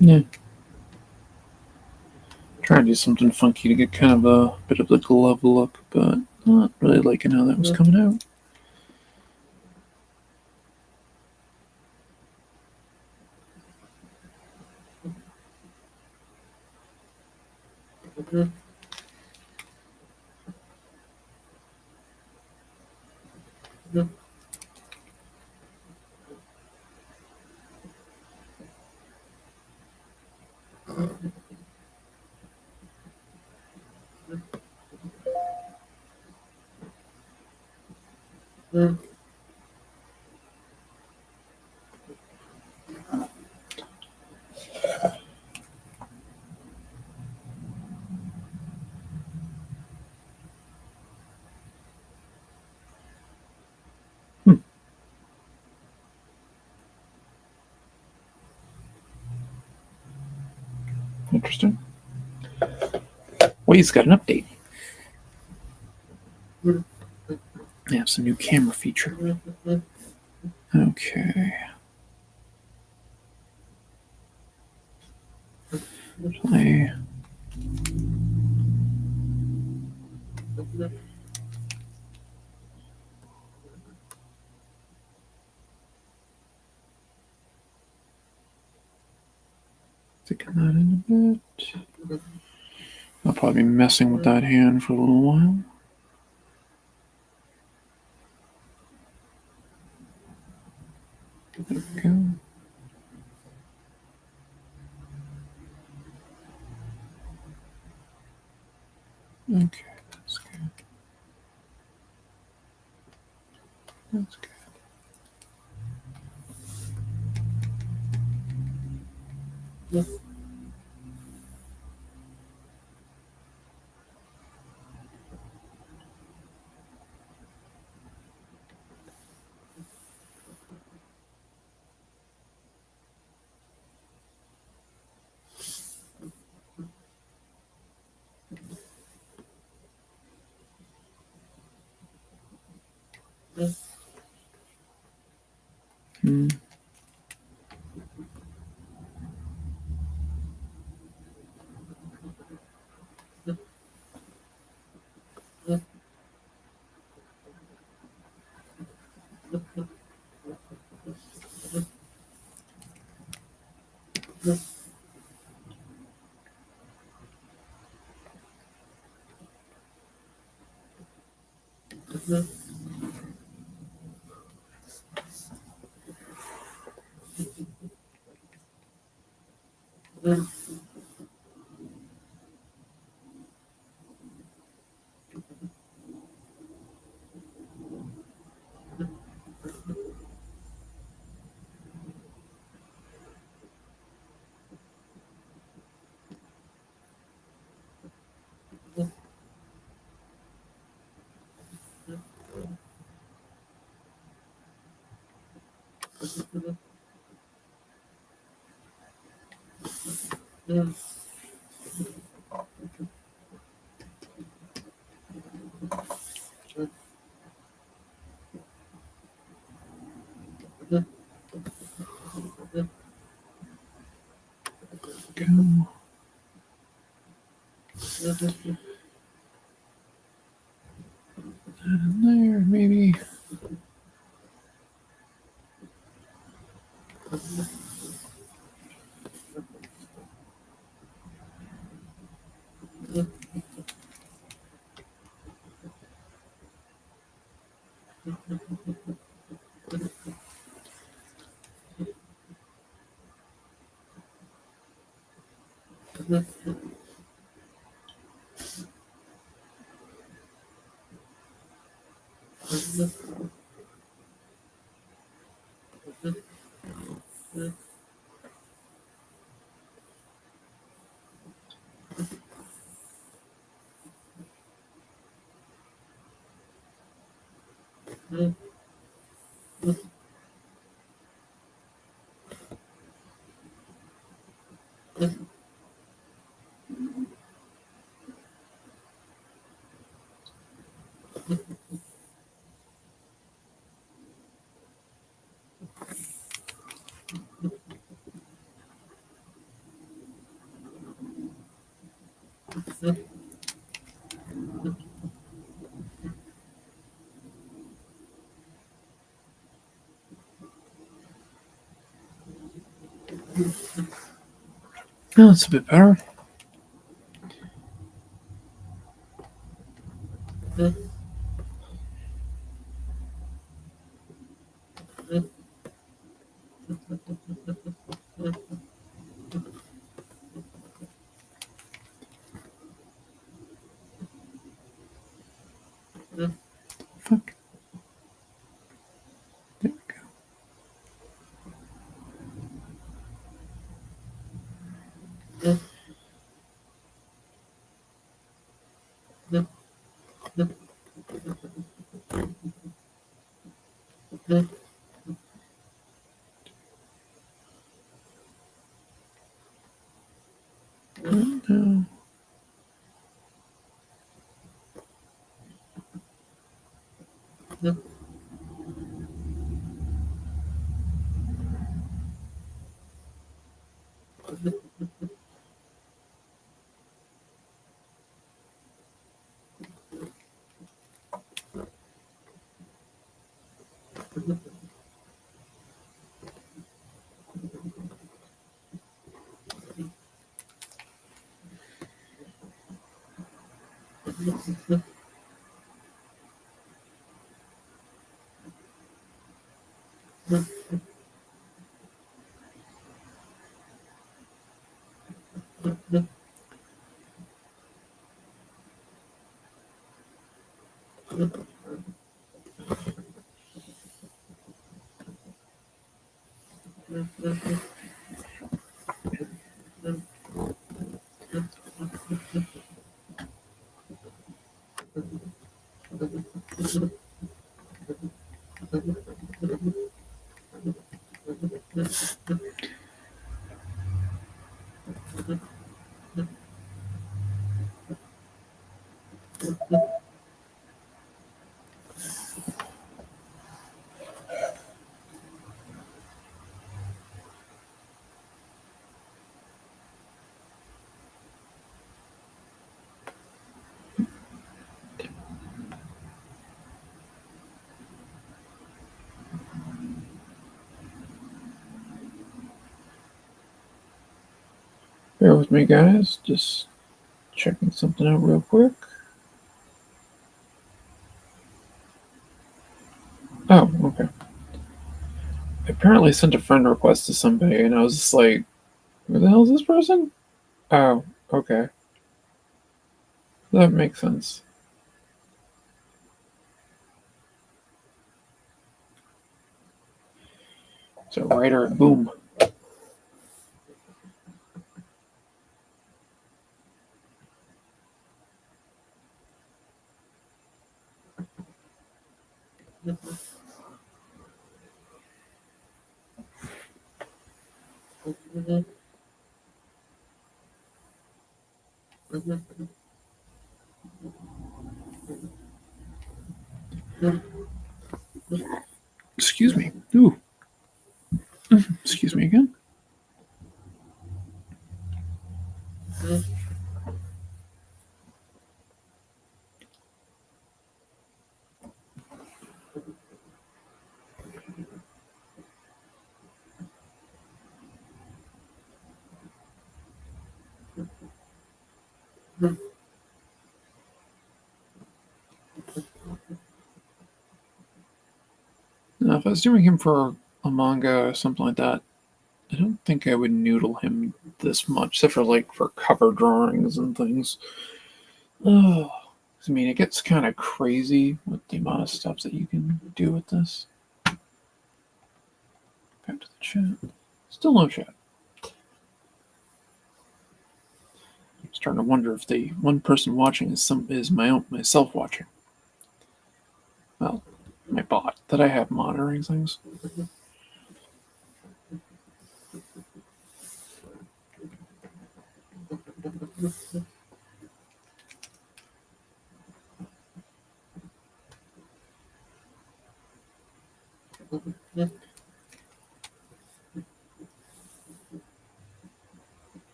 Yeah. Trying to do something funky to get kind of a bit of the glove look, but not really liking how that was coming out. Interesting. Wade's got an update. They have some new camera feature. Okay. Play. Sticking that in a bit. I'll probably be messing with that hand for a little while. There we go. Okay, that's good. That's good. Hmm. Go in there, maybe. Oh, that's a bit better. Fuck. There we go. No. Bear with me, guys. Just checking something out real quick. Oh, okay. I apparently sent a friend request to somebody, and I was just like, who the hell is this person? Oh, okay. That makes sense. So, writer, boom. Excuse me. Ooh. Excuse me again. Now, if I was doing him for a manga or something like that, I don't think I would noodle him this much, except for like for cover drawings and things. Oh, I mean, it gets kind of crazy with the amount of stuff that you can do with this. Back to the chat. Still no chat. I'm starting to wonder if the one person watching is myself watching. Well, my bot that I have monitoring things.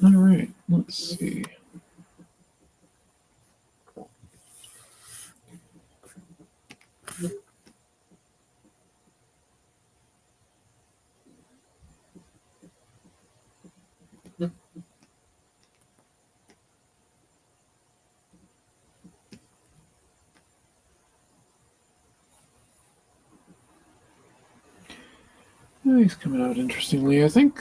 All right, let's see. Oh, he's coming out interestingly, I think.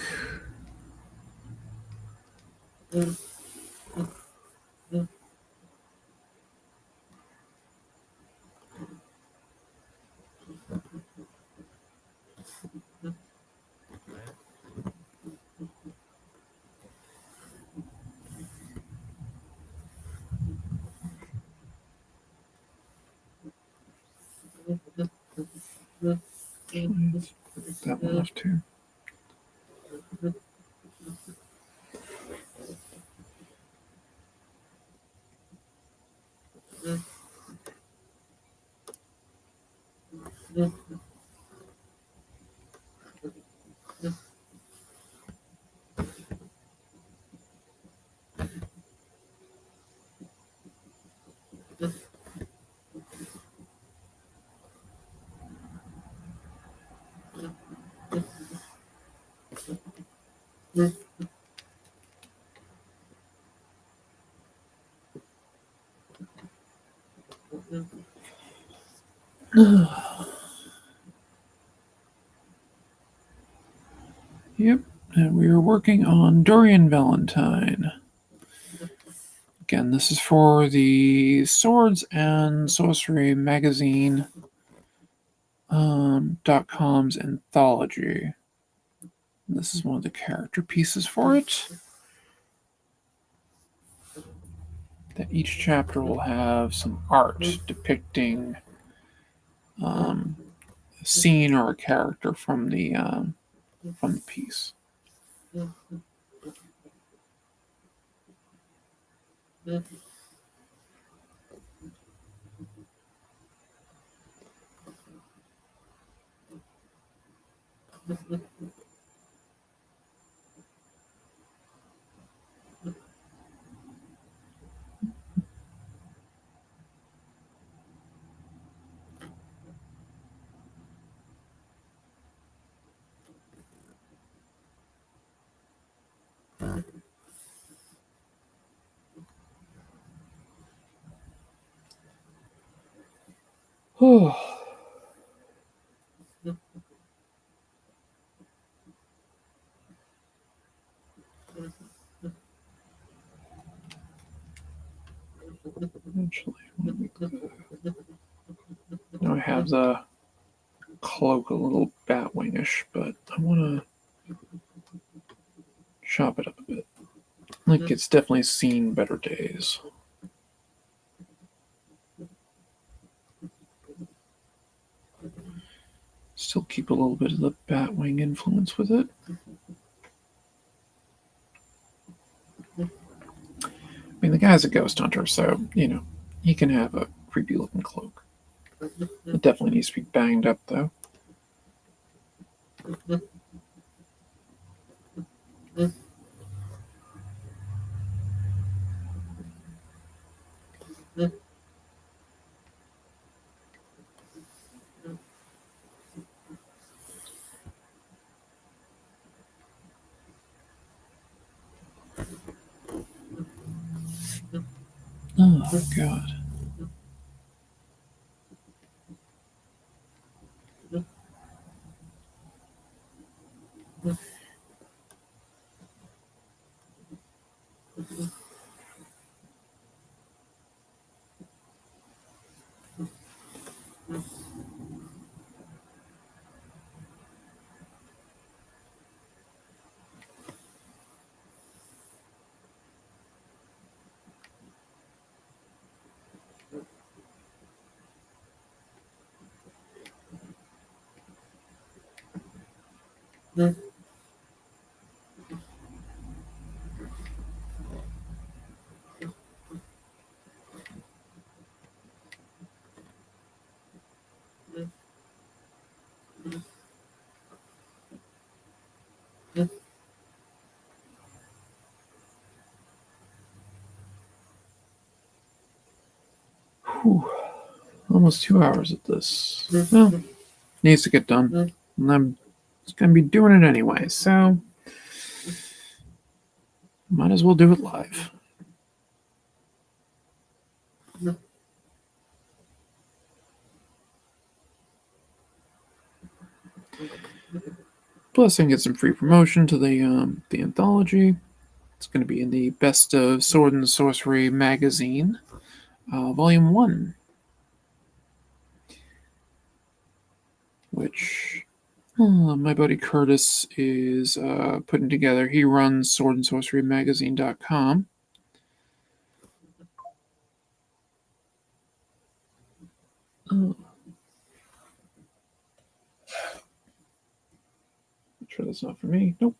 Let's put that one off too. Yep, and we are working on Dorian Valentine. Again, this is for the Swords and Sorcery magazine .com's anthology. This is one of the character pieces for it. That each chapter will have some art depicting a scene or a character from the piece. Oh. Actually, now I have the cloak a little batwingish, but I want to chop it up a bit. Like, it's definitely seen better days. Still keep a little bit of the Batwing influence with it. I mean, the guy's a ghost hunter, so, he can have a creepy looking cloak. It definitely needs to be banged up, though. Oh, God. Whew. Almost 2 hours at this. Well, needs to get done. And I'm going to be doing it anyway, so might as well do it live. Plus, I can get some free promotion to the anthology. It's going to be in the Best of Sword and Sorcery magazine, Volume 1, which my buddy Curtis is putting together. He runs swordandsorcerymagazine.com. I'm sure that's not for me. Nope.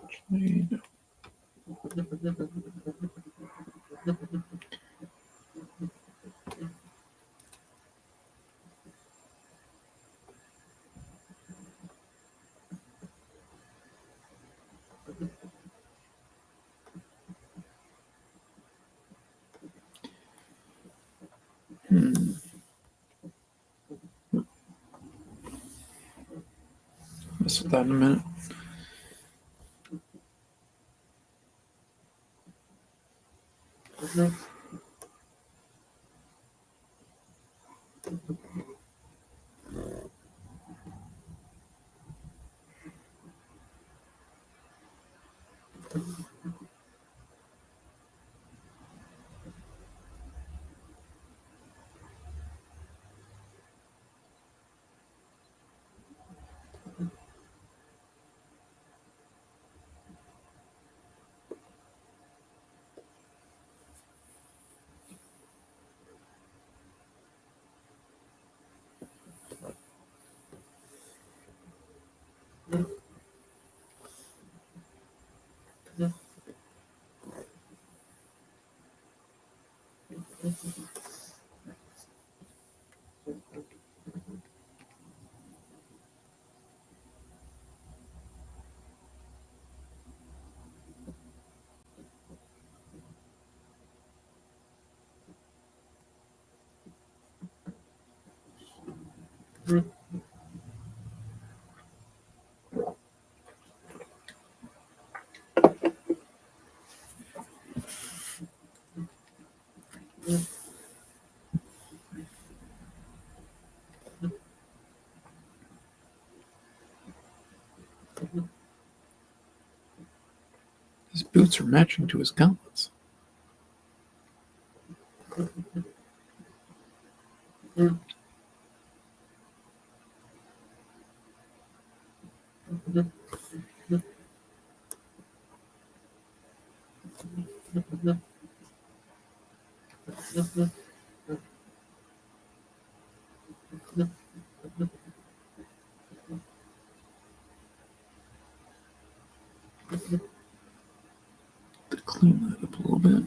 Actually, no. Mess with that in a minute. His boots are matching to his gauntlets. To clean that up a little bit.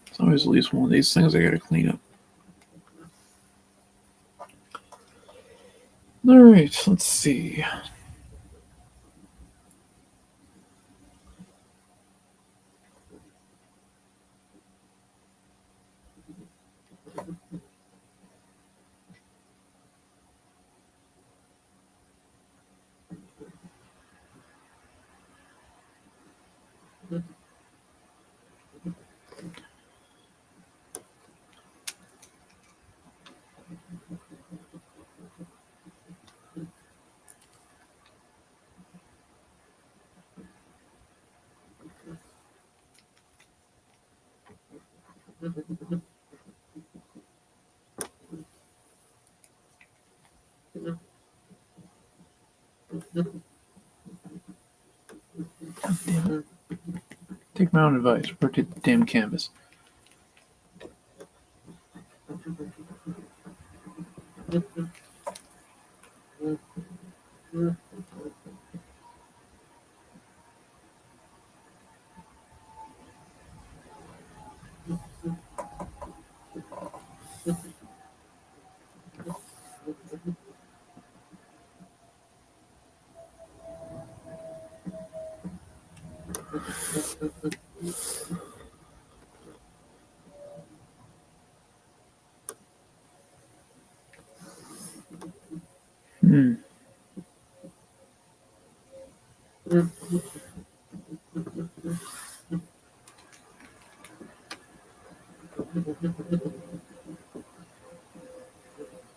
It's always at least one of these things I gotta clean up. Alright, let's see. Damn it. Take my own advice. Rotate the damn canvas.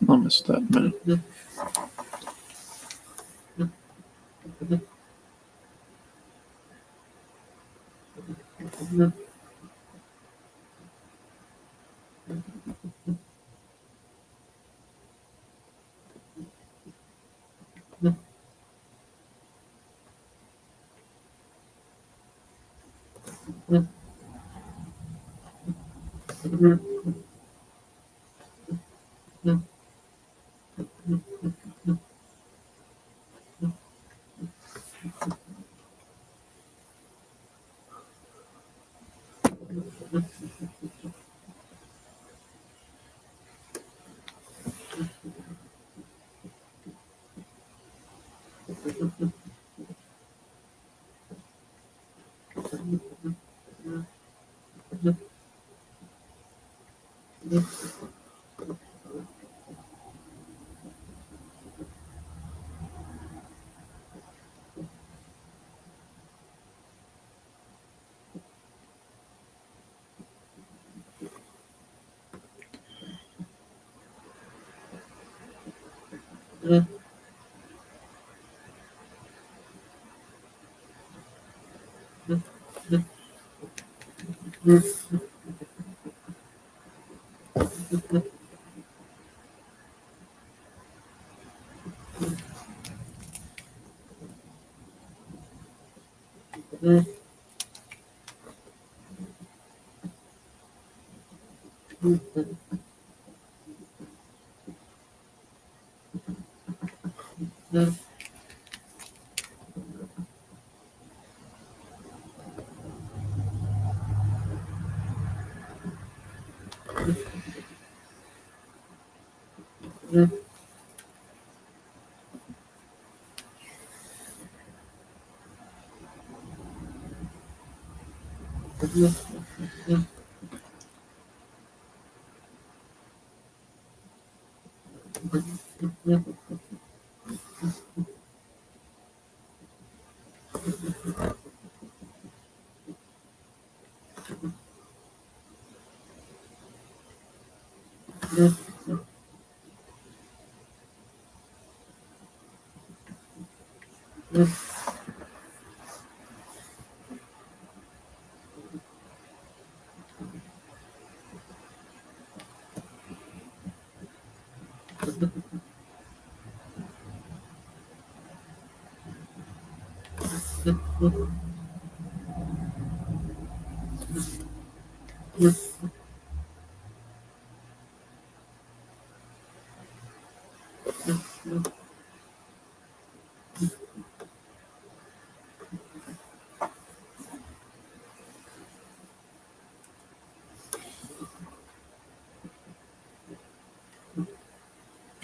I'll miss that in a minute.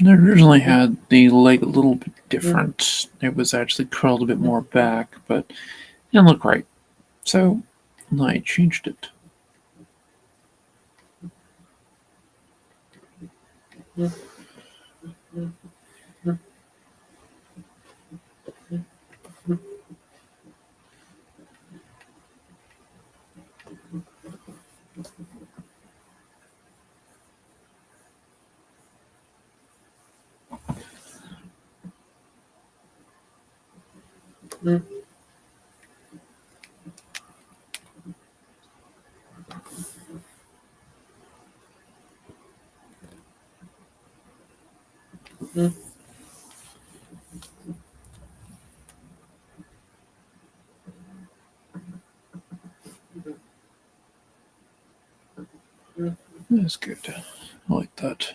I originally had the leg a little bit different. It was actually curled a bit more back, but it didn't look right. So I changed it. That's good. I like that.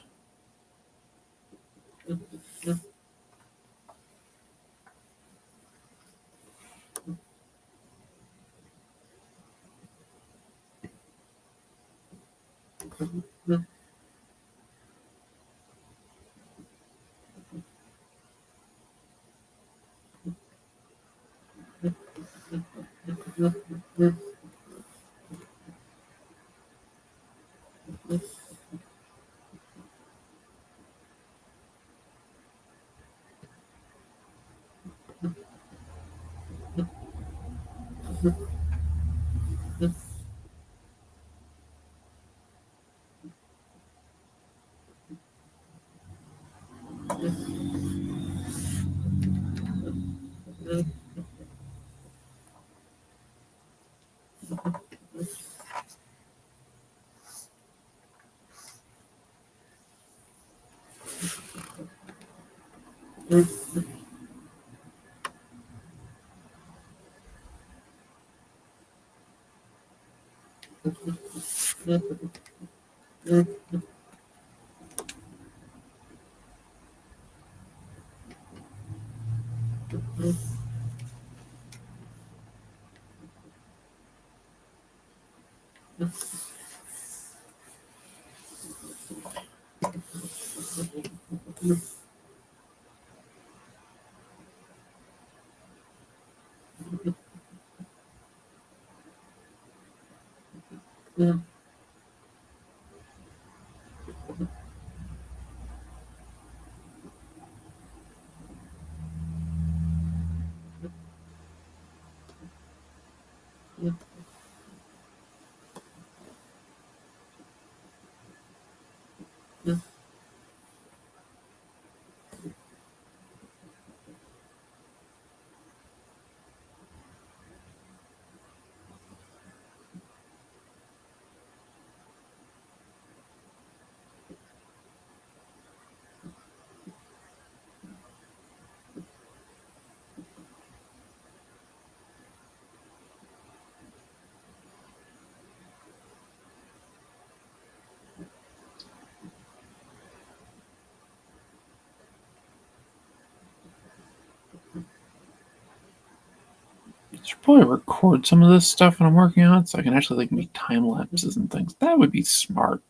I should probably record some of this stuff when I'm working on it so I can actually make time lapses and things. That would be smart.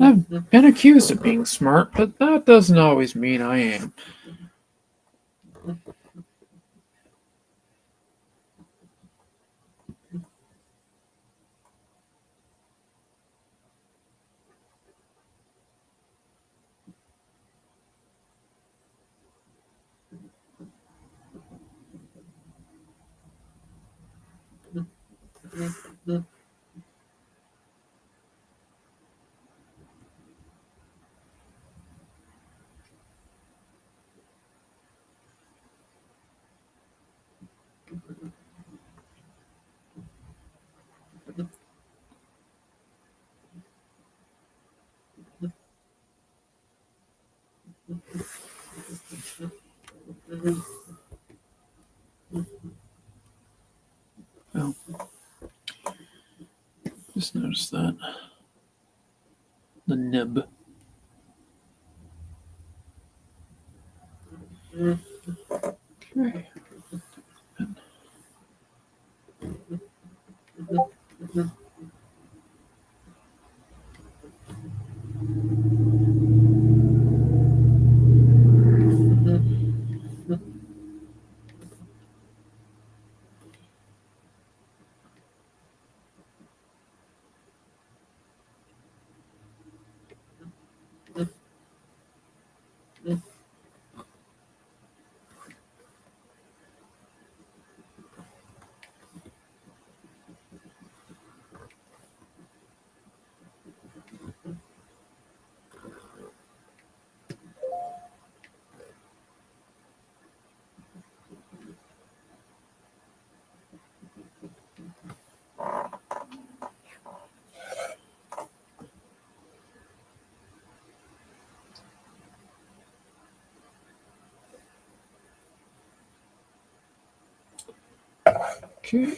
I've been accused of being smart, but that doesn't always mean I am. Oh, just noticed that. The nib. Okay. Okay.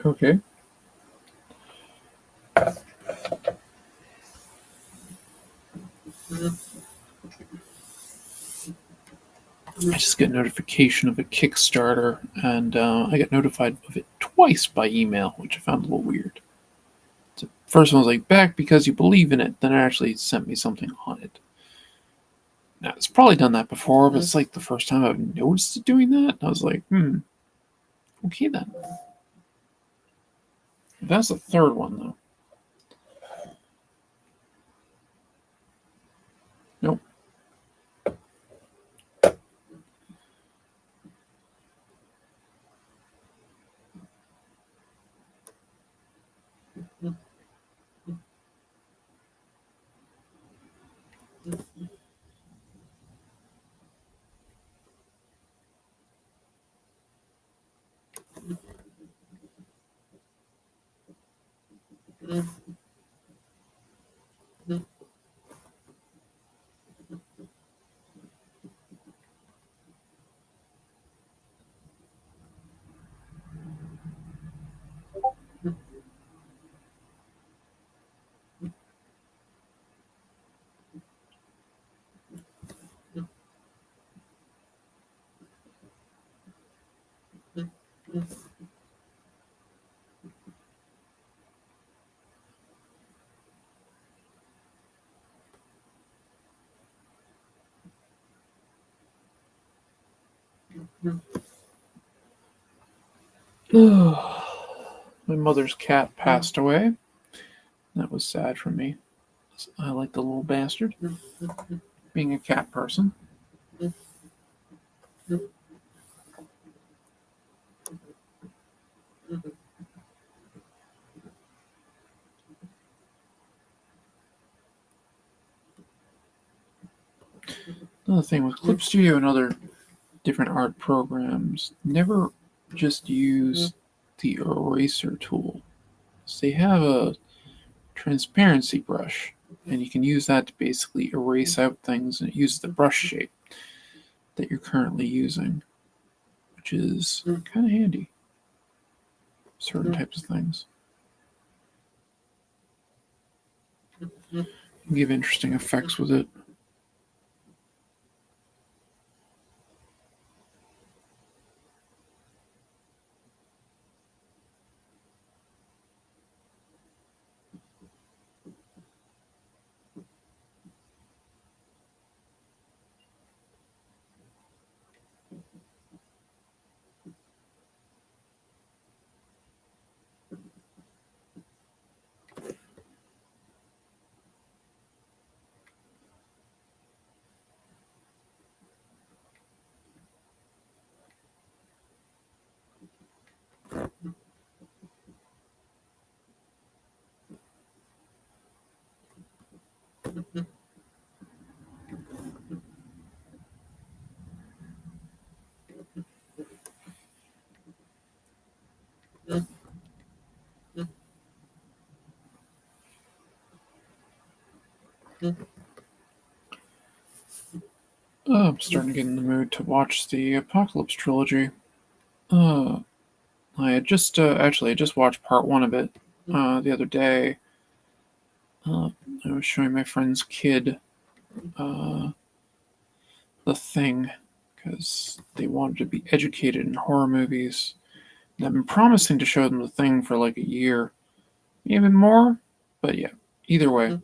Okay. I just get notification of a Kickstarter, and I got notified of it twice by email, which I found a little weird. So first one was like, back because you believe in it. Then it actually sent me something on it. Now, it's probably done that before, but it's like the first time I've noticed it doing that. I was like, okay then. That's the third one, though. Nope. My mother's cat passed away. That was sad for me. I like the little bastard. Being a cat person. Another thing with Clip Studio and other different art programs, never just use the eraser tool. So they have a transparency brush, and you can use that to basically erase out things and use the brush shape that you're currently using, which is kind of handy. Certain types of things. You can give interesting effects with it. I'm starting to get in the mood to watch the Apocalypse trilogy. I had just actually I just watched part one of it the other day. I was showing my friend's kid The Thing because they wanted to be educated in horror movies. And I've been promising to show them The Thing for like a year, even more. But yeah, either way,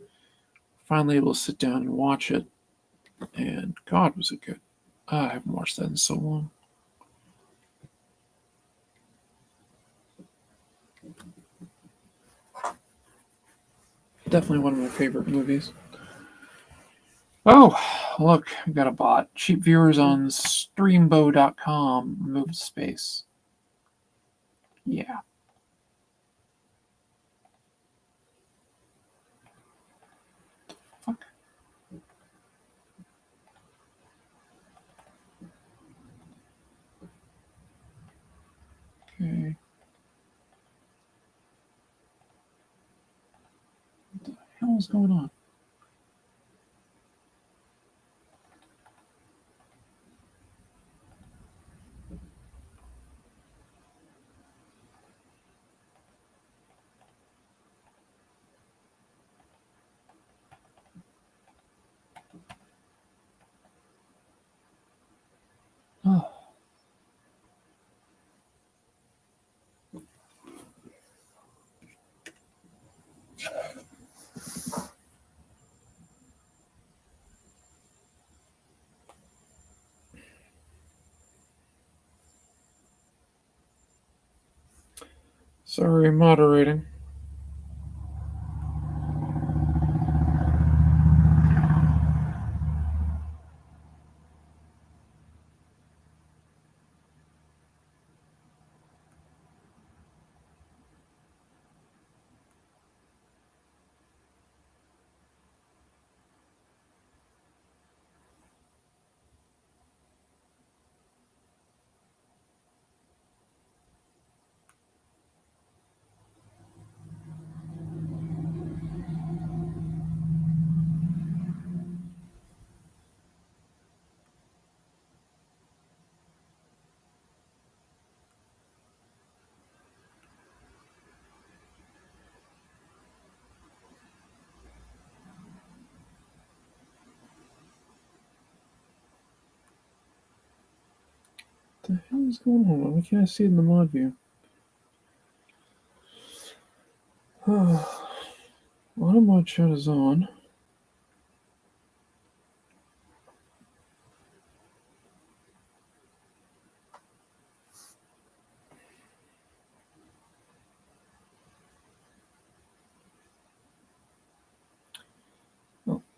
finally able to sit down and watch it. And God, was it good! I haven't watched that in so long. Definitely one of my favorite movies. Oh, look, I got a bot. Cheap viewers on streambo.com. Move space. Yeah. Fuck. Okay. What the hell is going on? Oh. Sorry, moderating. What the hell is going on? Why can't I see it in the mod view? Auto mod chat is on.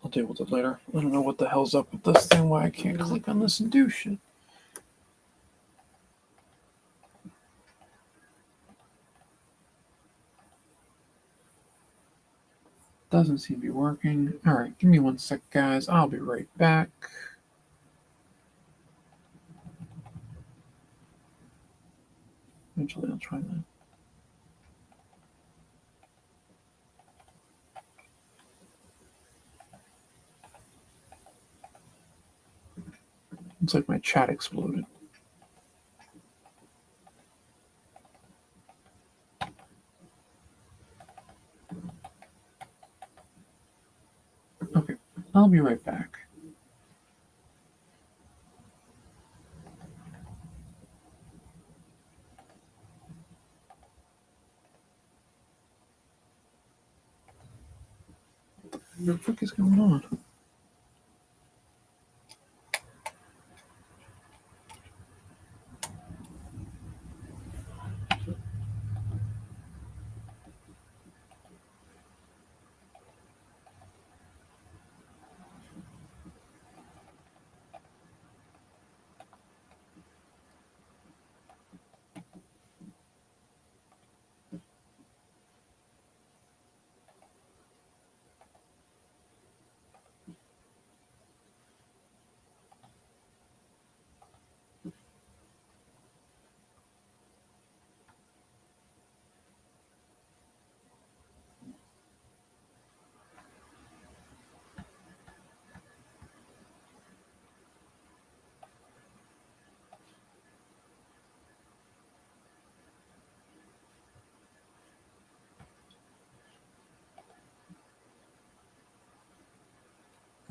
I'll deal with it later. I don't know what the hell's up with this thing, why I can't click on this and do shit. Doesn't seem to be working. Alright, give me 1 sec, guys. I'll be right back. Eventually I'll try that. Looks like my chat exploded. Okay, I'll be right back. What the fuck is going on?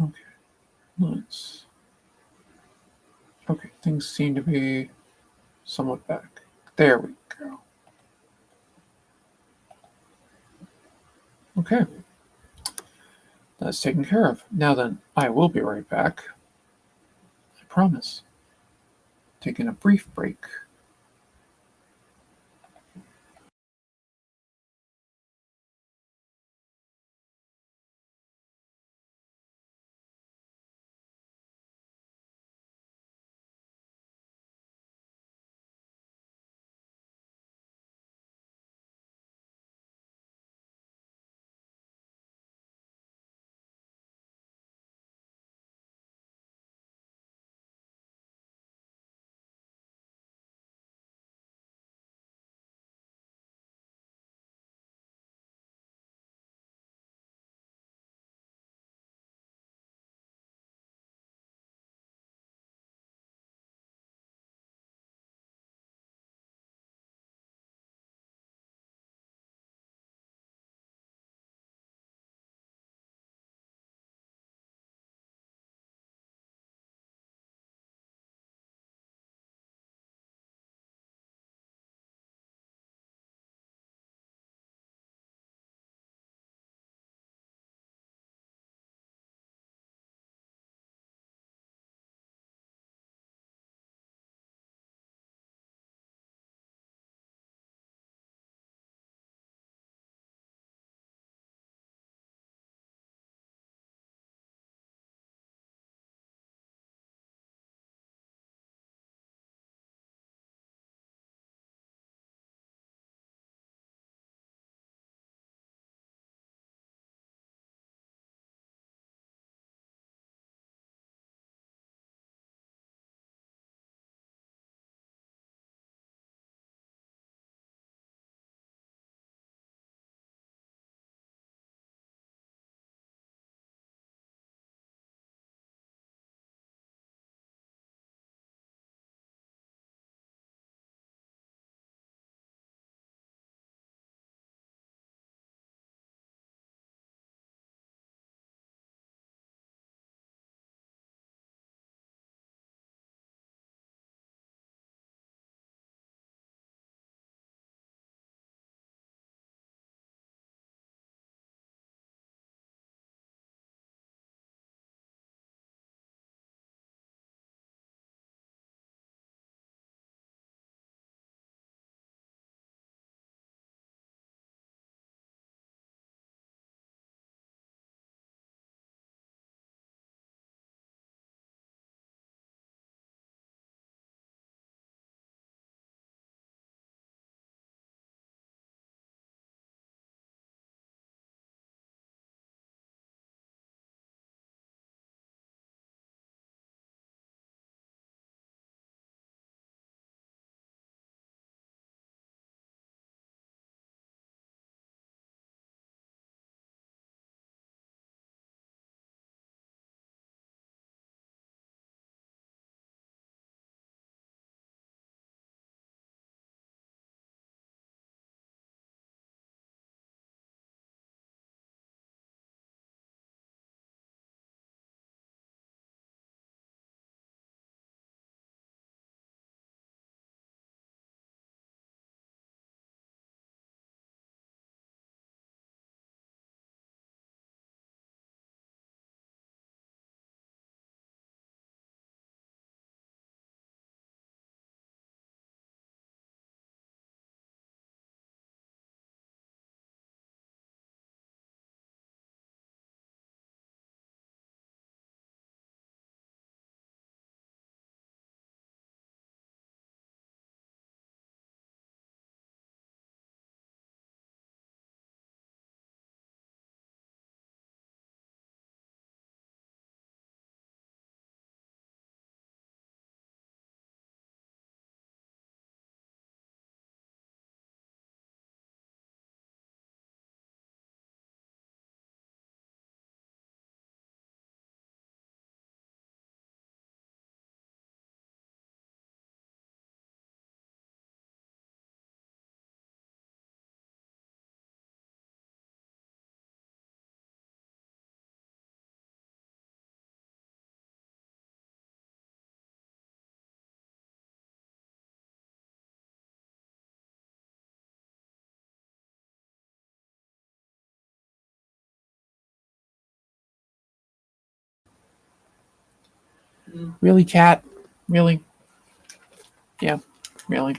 Okay, nice. Okay, things seem to be somewhat back. There we go. Okay, that's taken care of. Now then, I will be right back. I promise. Taking a brief break. Really, cat? Really? Yeah, really.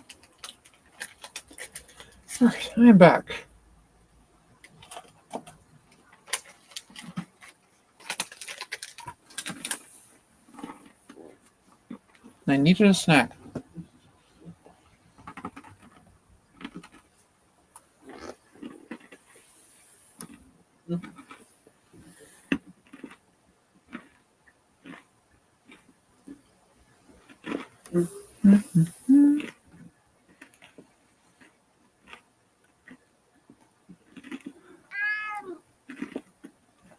Alright, I am back. I needed a snack.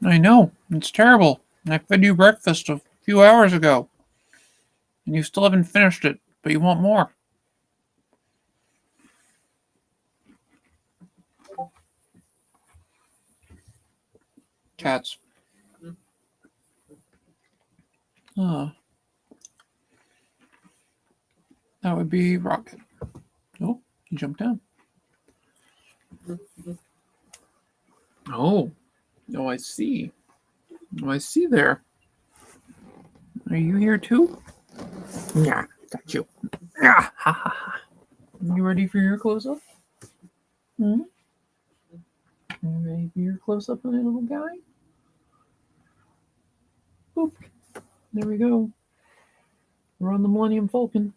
I know, it's terrible. I fed you breakfast a few hours ago, and you still haven't finished it, but you want more. Cats. That would be Rocket. Oh, he jumped down. Oh, I see. Oh, I see there. Are you here too? Yeah, got you. Ah, ha, ha, ha. You ready for your close-up? Hmm? You ready for your close-up, my little guy? Boop. There we go. We're on the Millennium Falcon.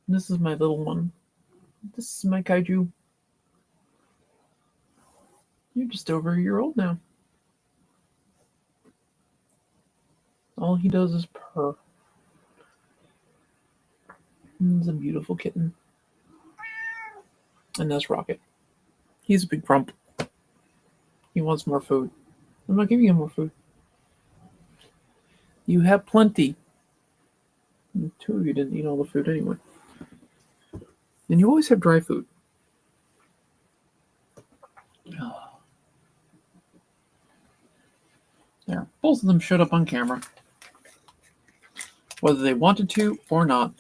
This is my little one. This is my kaiju. You're just over a year old now. All he does is purr. He's a beautiful kitten. And that's Rocket. He's a big grump. He wants more food. I'm not giving him more food. You have plenty. And two of you didn't eat all the food anyway. And you always have dry food. There. Both of them showed up on camera. Whether they wanted to or not.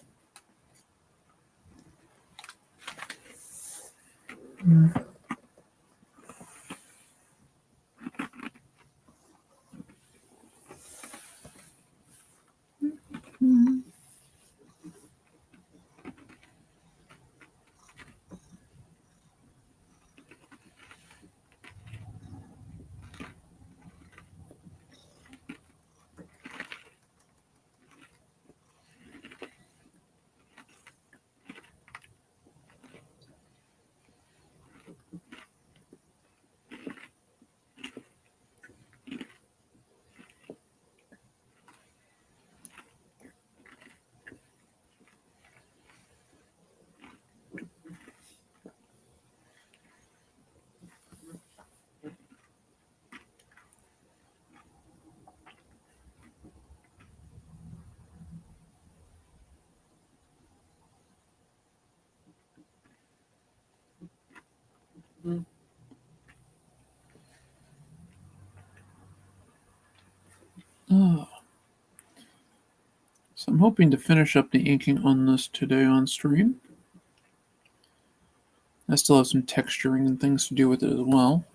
So I'm hoping to finish up the inking on this today on stream. I still have some texturing and things to do with it as well.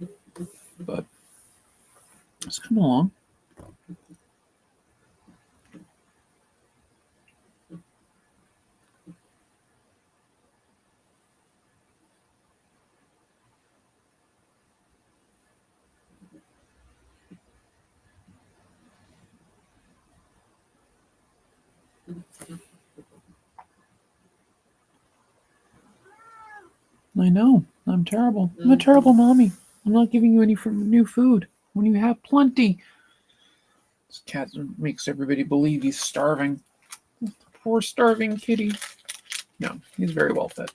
But it's coming along. I know. I'm terrible. I'm a terrible mommy. I'm not giving you any new food when you have plenty. This cat makes everybody believe he's starving. Poor starving kitty. No, he's very well fed.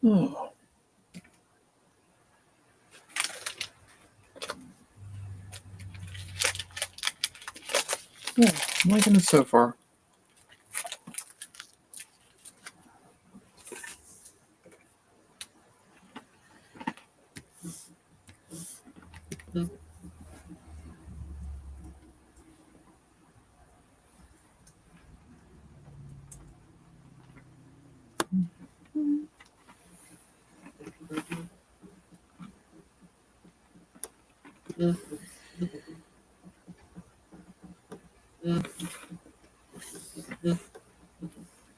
Oh. Yeah, I'm liking it so far.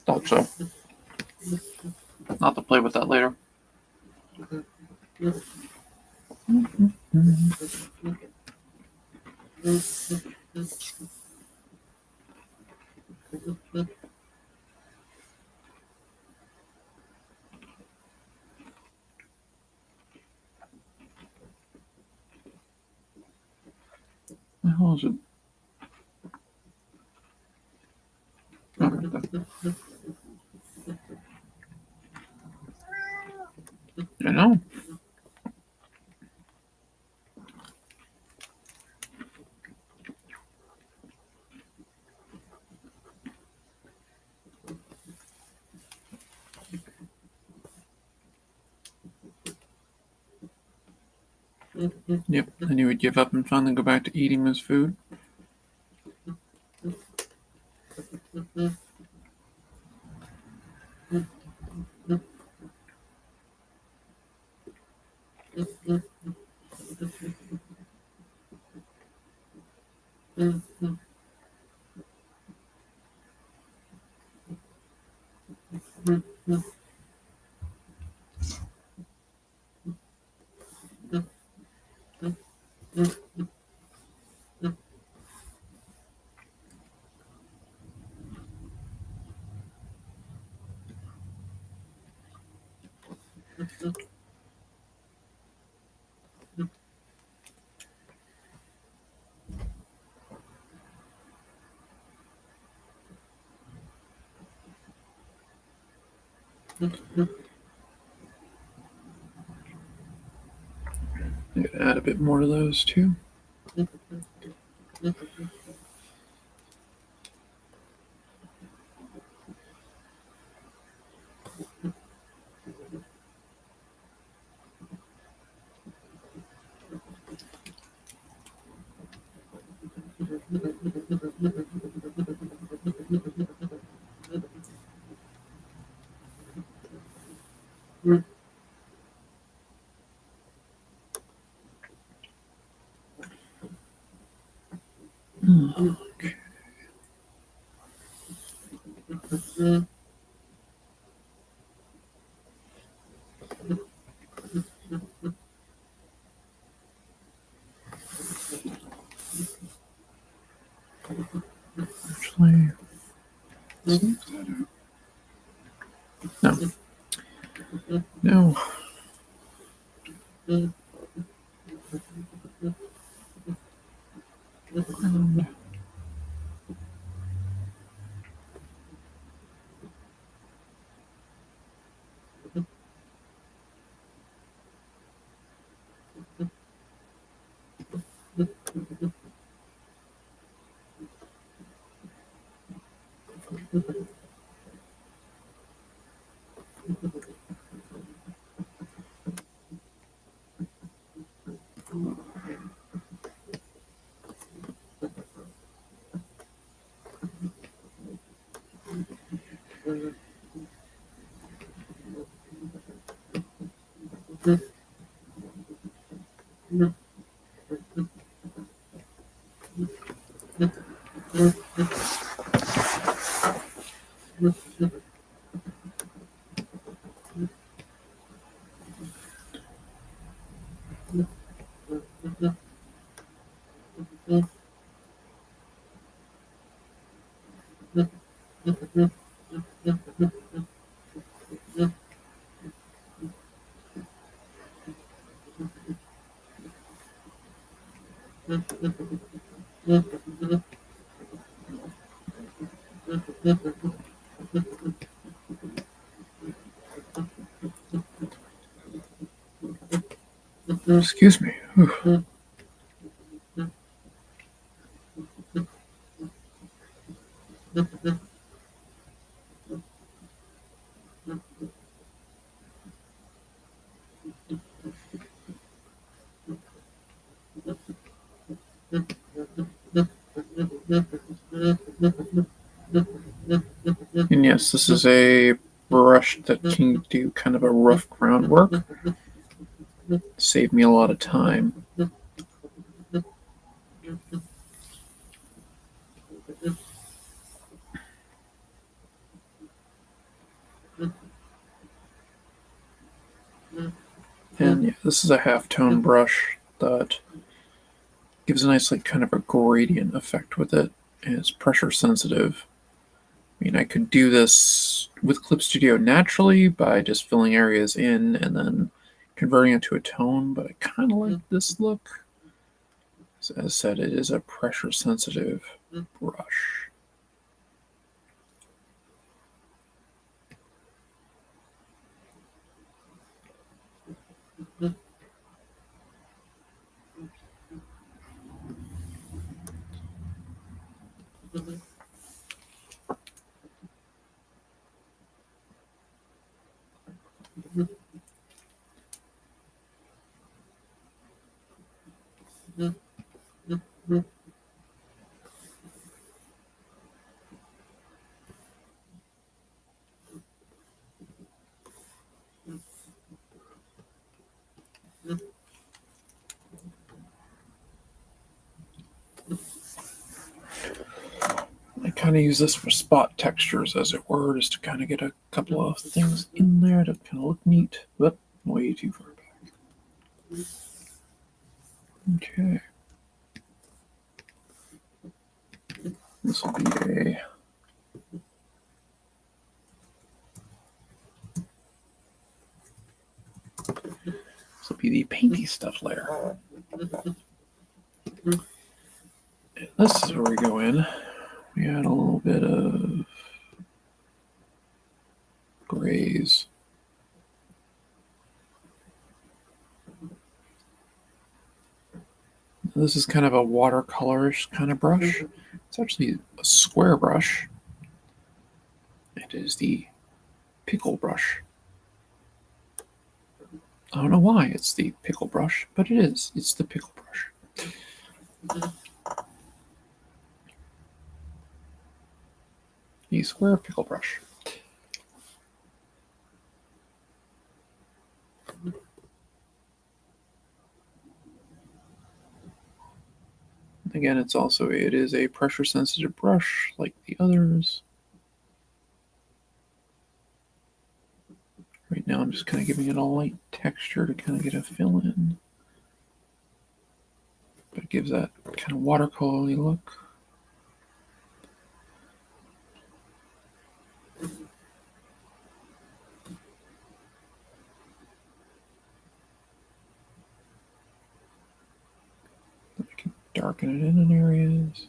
Thought so. I'll have to play with that later. What the hell is it? Oh, right there. I know. Yep, then he would give up and finally go back to eating his food. I'm gonna add a bit more to those too. Okay. Actually, no. No. And Excuse me. Whew. And yes, this is a brush that can do kind of a rough groundwork. Save me a lot of time. And yeah, this is a half-tone brush that gives a nice, like, kind of a gradient effect with it, and it's pressure sensitive. I mean, I could do this with Clip Studio naturally by just filling areas in and then converting it to a tone, but I kind of like this look. As I said, it is a pressure sensitive brush. I kind of use this for spot textures, as it were, just to kind of get a couple of things in there to kind of look neat, but way too far back. Okay. This will be the painty stuff layer. And this is where we go in. We add a little bit of grays. This is kind of a watercolorish kind of brush. It's actually a square brush. It is the pickle brush. I don't know why it's the pickle brush, but it is. It's the pickle brush. The square pickle brush. Again, it is a pressure sensitive brush like the others. Right now I'm just kind of giving it a light texture to kind of get a fill in. But it gives that kind of watercolory look. I can darken it in areas.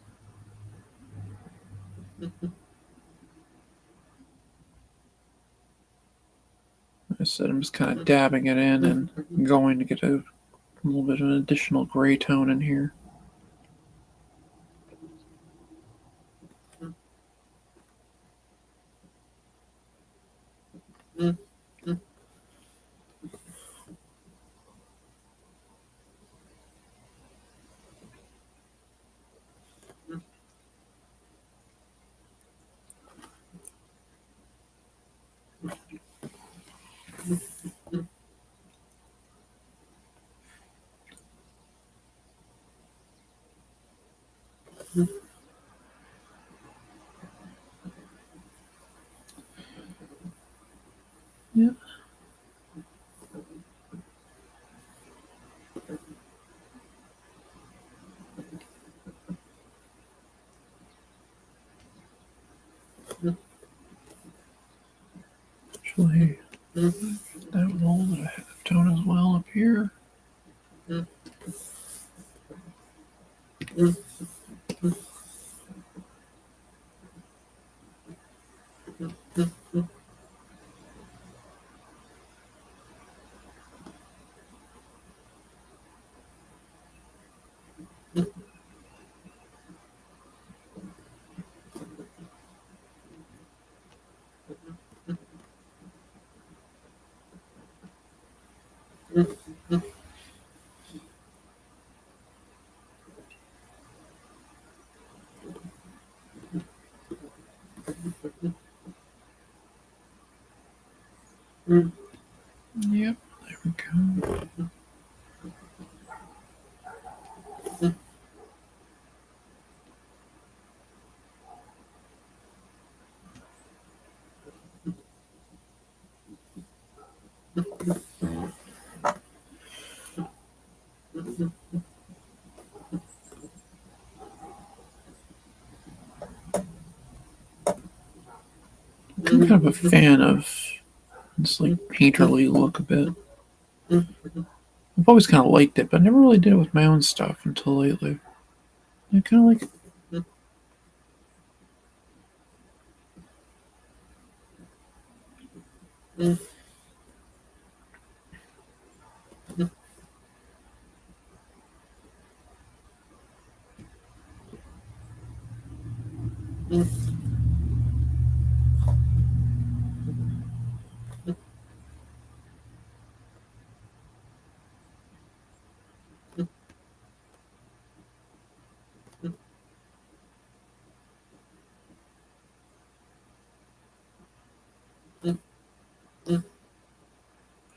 Like I said, I'm just kind of dabbing it in and going to get a little bit of an additional gray tone in here. Yeah. Actually, that wall that I have tone as well up here. Yep, there we go. I'm kind of a fan of this like painterly look a bit. I've always kind of liked it, but I never really did it with my own stuff until lately. I kind of like it.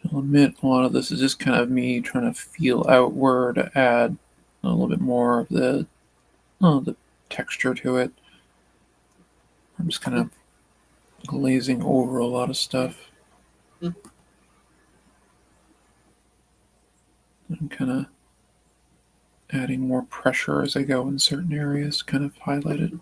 I'll admit a lot of this is just kind of me trying to feel out where to add a little bit more of the texture to it. I'm just kind of glazing over a lot of stuff. I'm kind of adding more pressure as I go in certain areas, kind of highlight it.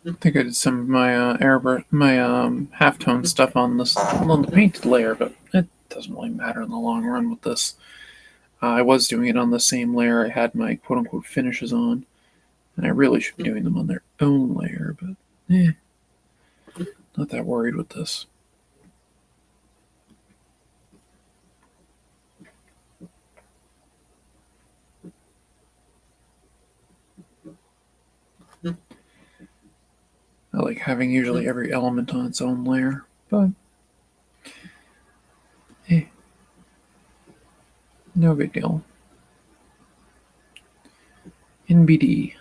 I think I did some of my my halftone stuff on the painted layer, but it doesn't really matter in the long run with this. I was doing it on the same layer I had my quote unquote finishes on, and I really should be doing them on their own layer, but not that worried with this. I like having usually every element on its own layer, but no big deal. NBD.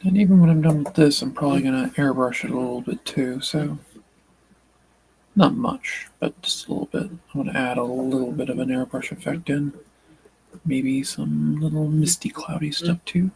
And even when I'm done with this, I'm probably going to airbrush it a little bit too, so not much, but just a little bit. I want to add a little bit of an airbrush effect in. Maybe some little misty, cloudy stuff too.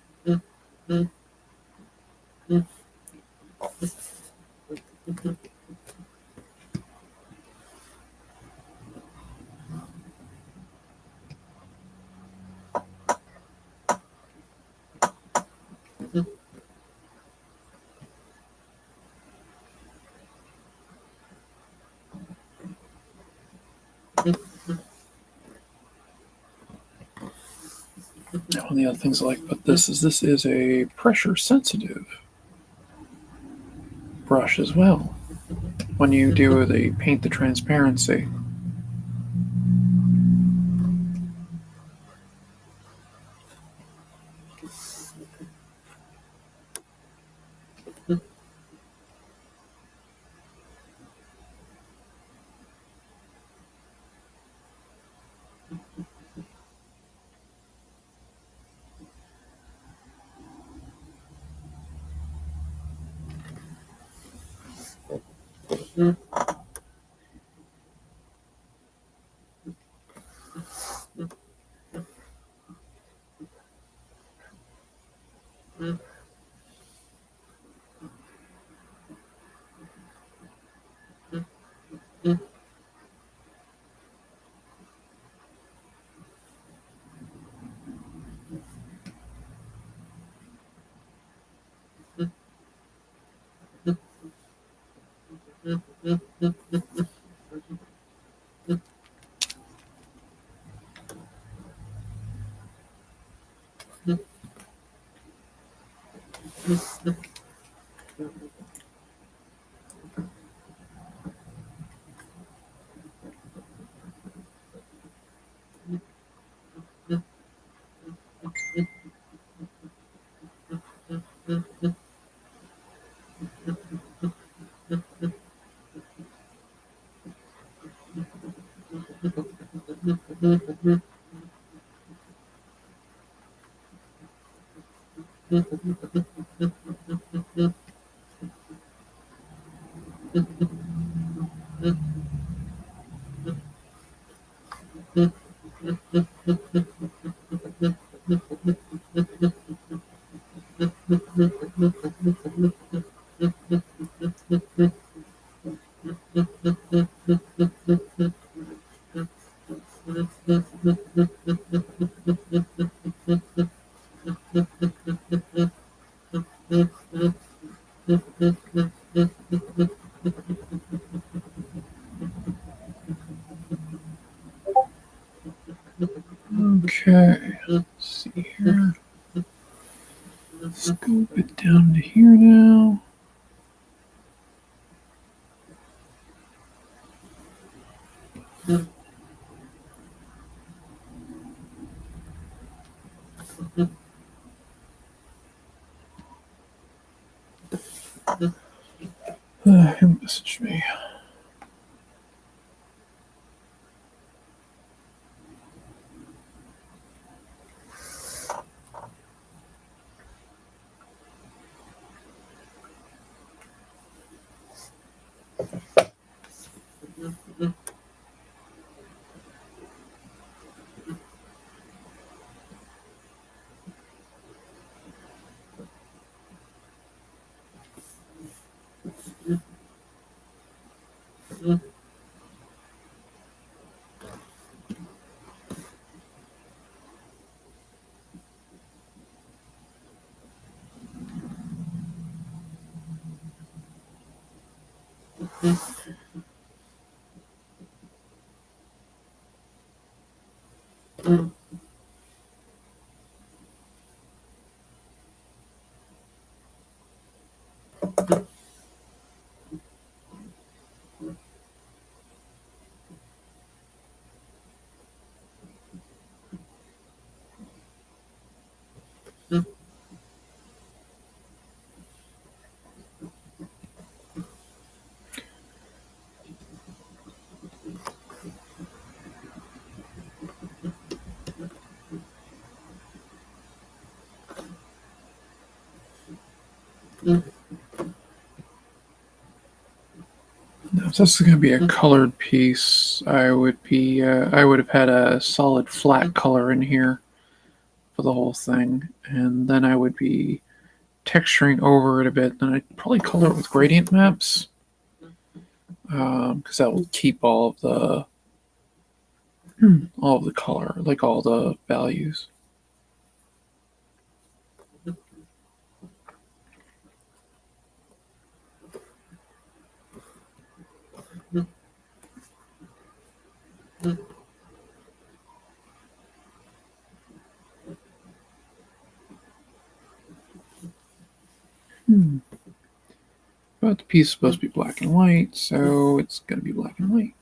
One of the other things I like about this is a pressure sensitive brush as well. When you do the paint the transparency, Okay, let's see here. Scoop it down to here now. Who messaged me? Now, if this is going to be a colored piece, I would have had a solid flat color in here for the whole thing, and then I would be texturing over it a bit. Then I'd probably color it with gradient maps, because that will keep all of the color, like all the values. But the piece is supposed to be black and white, so it's going to be black and white.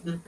Mhm.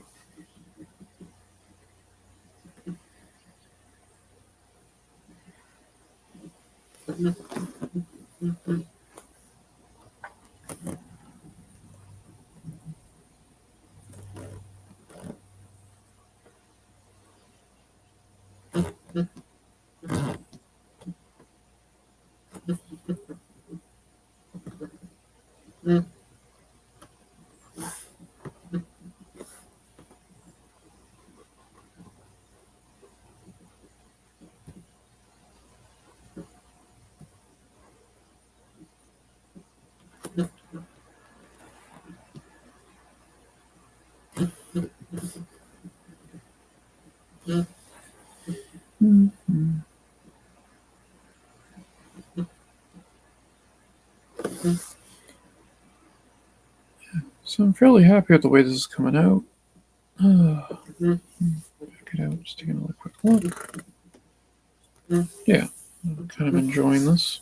So I'm fairly happy with the way this is coming out. Check it out. Just taking another quick look. Yeah, I'm kind of enjoying this.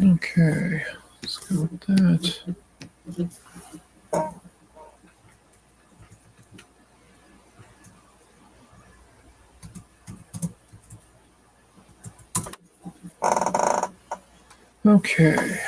Okay, let's go with that. Okay.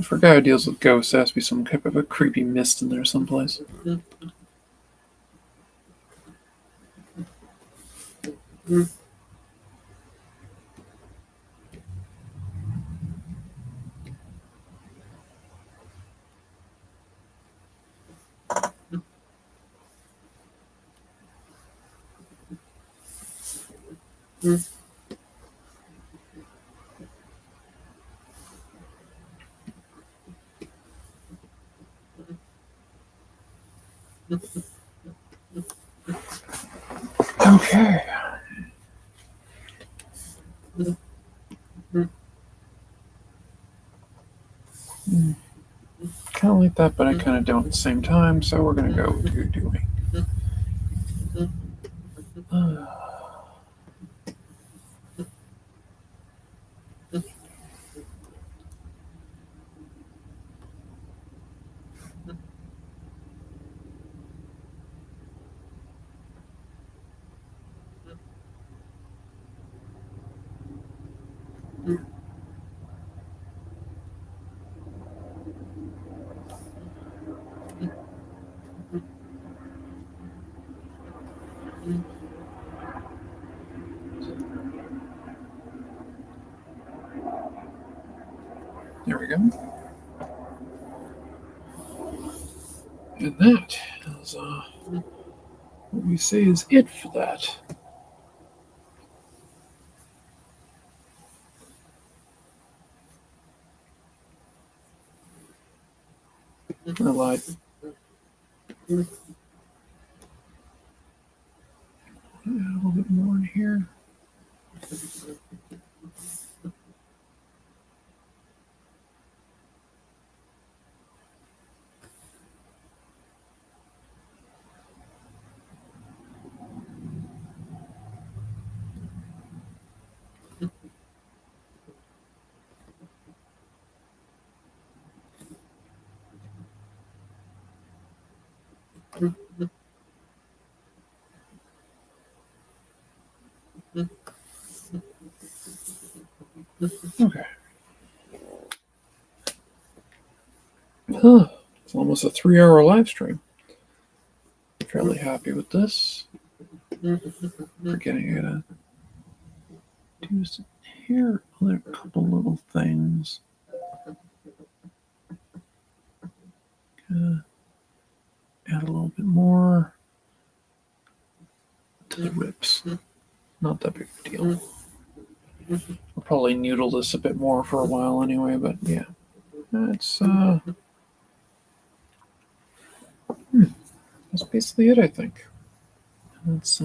For a guy who deals with ghosts, there has to be some type of a creepy mist in there someplace. Okay. Kind of like that, but I kind of don't at the same time, so we're going to go to doing. There we go. And that is what we say is it for that. I lied. Add a little bit more in here. Okay. It's almost a 3-hour live stream. Fairly happy with this. Forgetting to do some here. Other couple little things. Add a little bit more to the whips. Not that big of a deal. I'll probably noodle this a bit more for a while anyway, but yeah. That's that's basically it, I think. Let's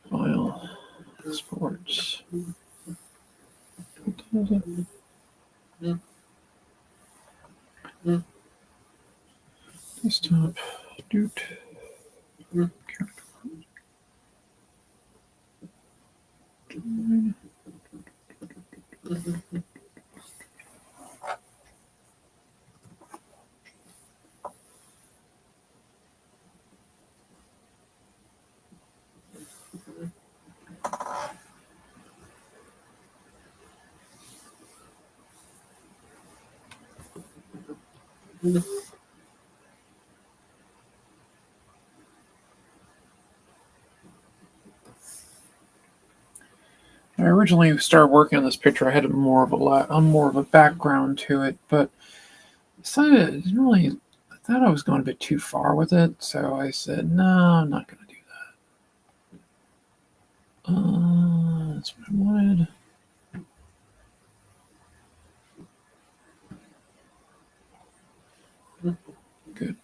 file sports. Desktop. Doot. I originally started working on this picture. I had more of a background to it, but I decided I thought I was going a bit too far with it, so I said, no, I'm not going to do that. That's what I wanted. Good.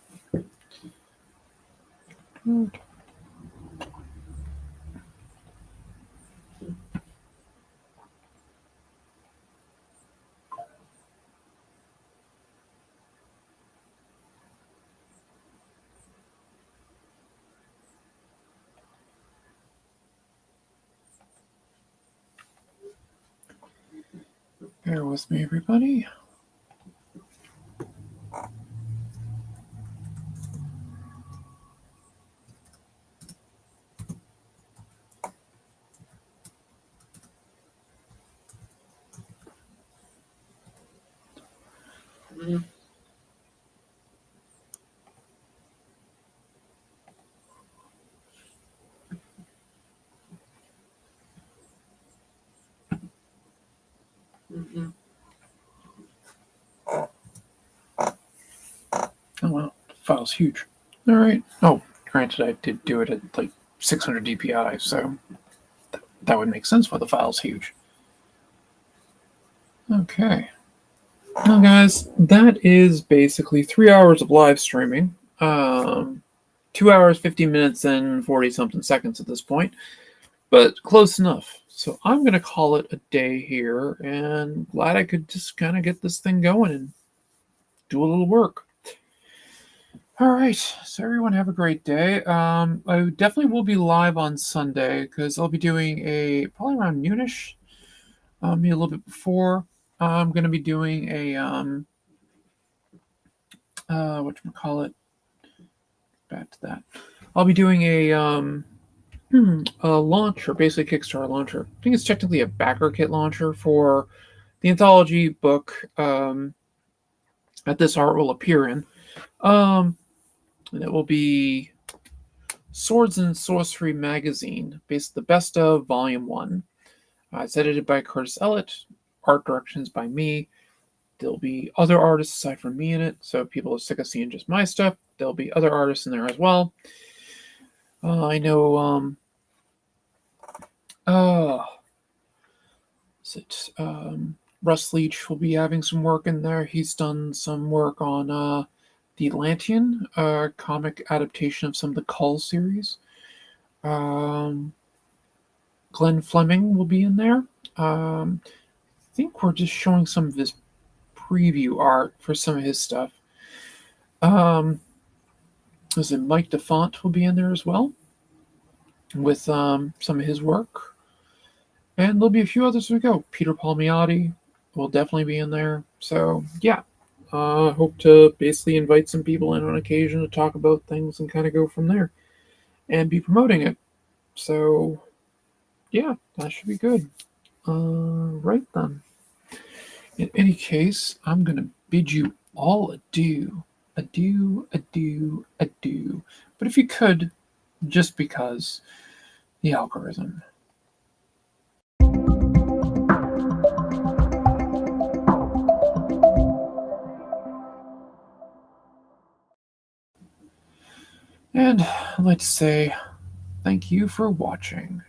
Bear with me, everybody. Oh wow, the file's huge. All right. Oh, granted, I did do it at like 600 dpi, so that would make sense why the file's huge. Okay. Well, guys, that is basically 3 hours of live streaming. 2 hours, 50 minutes, and 40 something seconds at this point, but close enough. So I'm going to call it a day here, and glad I could just kind of get this thing going and do a little work. All right, so everyone have a great day. I definitely will be live on Sunday because I'll be doing probably around noonish, maybe a little bit before. I'm going to be doing whatchamacallit, back to that. I'll be doing a launcher, basically Kickstarter launcher. I think it's technically a backer kit launcher for the anthology book that this art will appear in. And it will be Swords and Sorcery magazine, based the best of Volume 1. It's edited by Curtis Ellett, art directions by me. There'll be other artists aside from me in it, so if people are sick of seeing just my stuff, there'll be other artists in there as well. I know, Russ Leach will be having some work in there. He's done some work on the Atlantean comic adaptation of some of the Cull series. Glenn Fleming will be in there. I think we're just showing some of his preview art for some of his stuff. Mike DeFont will be in there as well with some of his work. And there'll be a few others as we go. Peter Palmiotti will definitely be in there. So, yeah. Hope to basically invite some people in on occasion to talk about things and kind of go from there and be promoting it. So, yeah, that should be good. Right then. In any case, I'm going to bid you all adieu. Adieu, adieu, adieu. But if you could, just because the algorithm. And I'd like to say thank you for watching.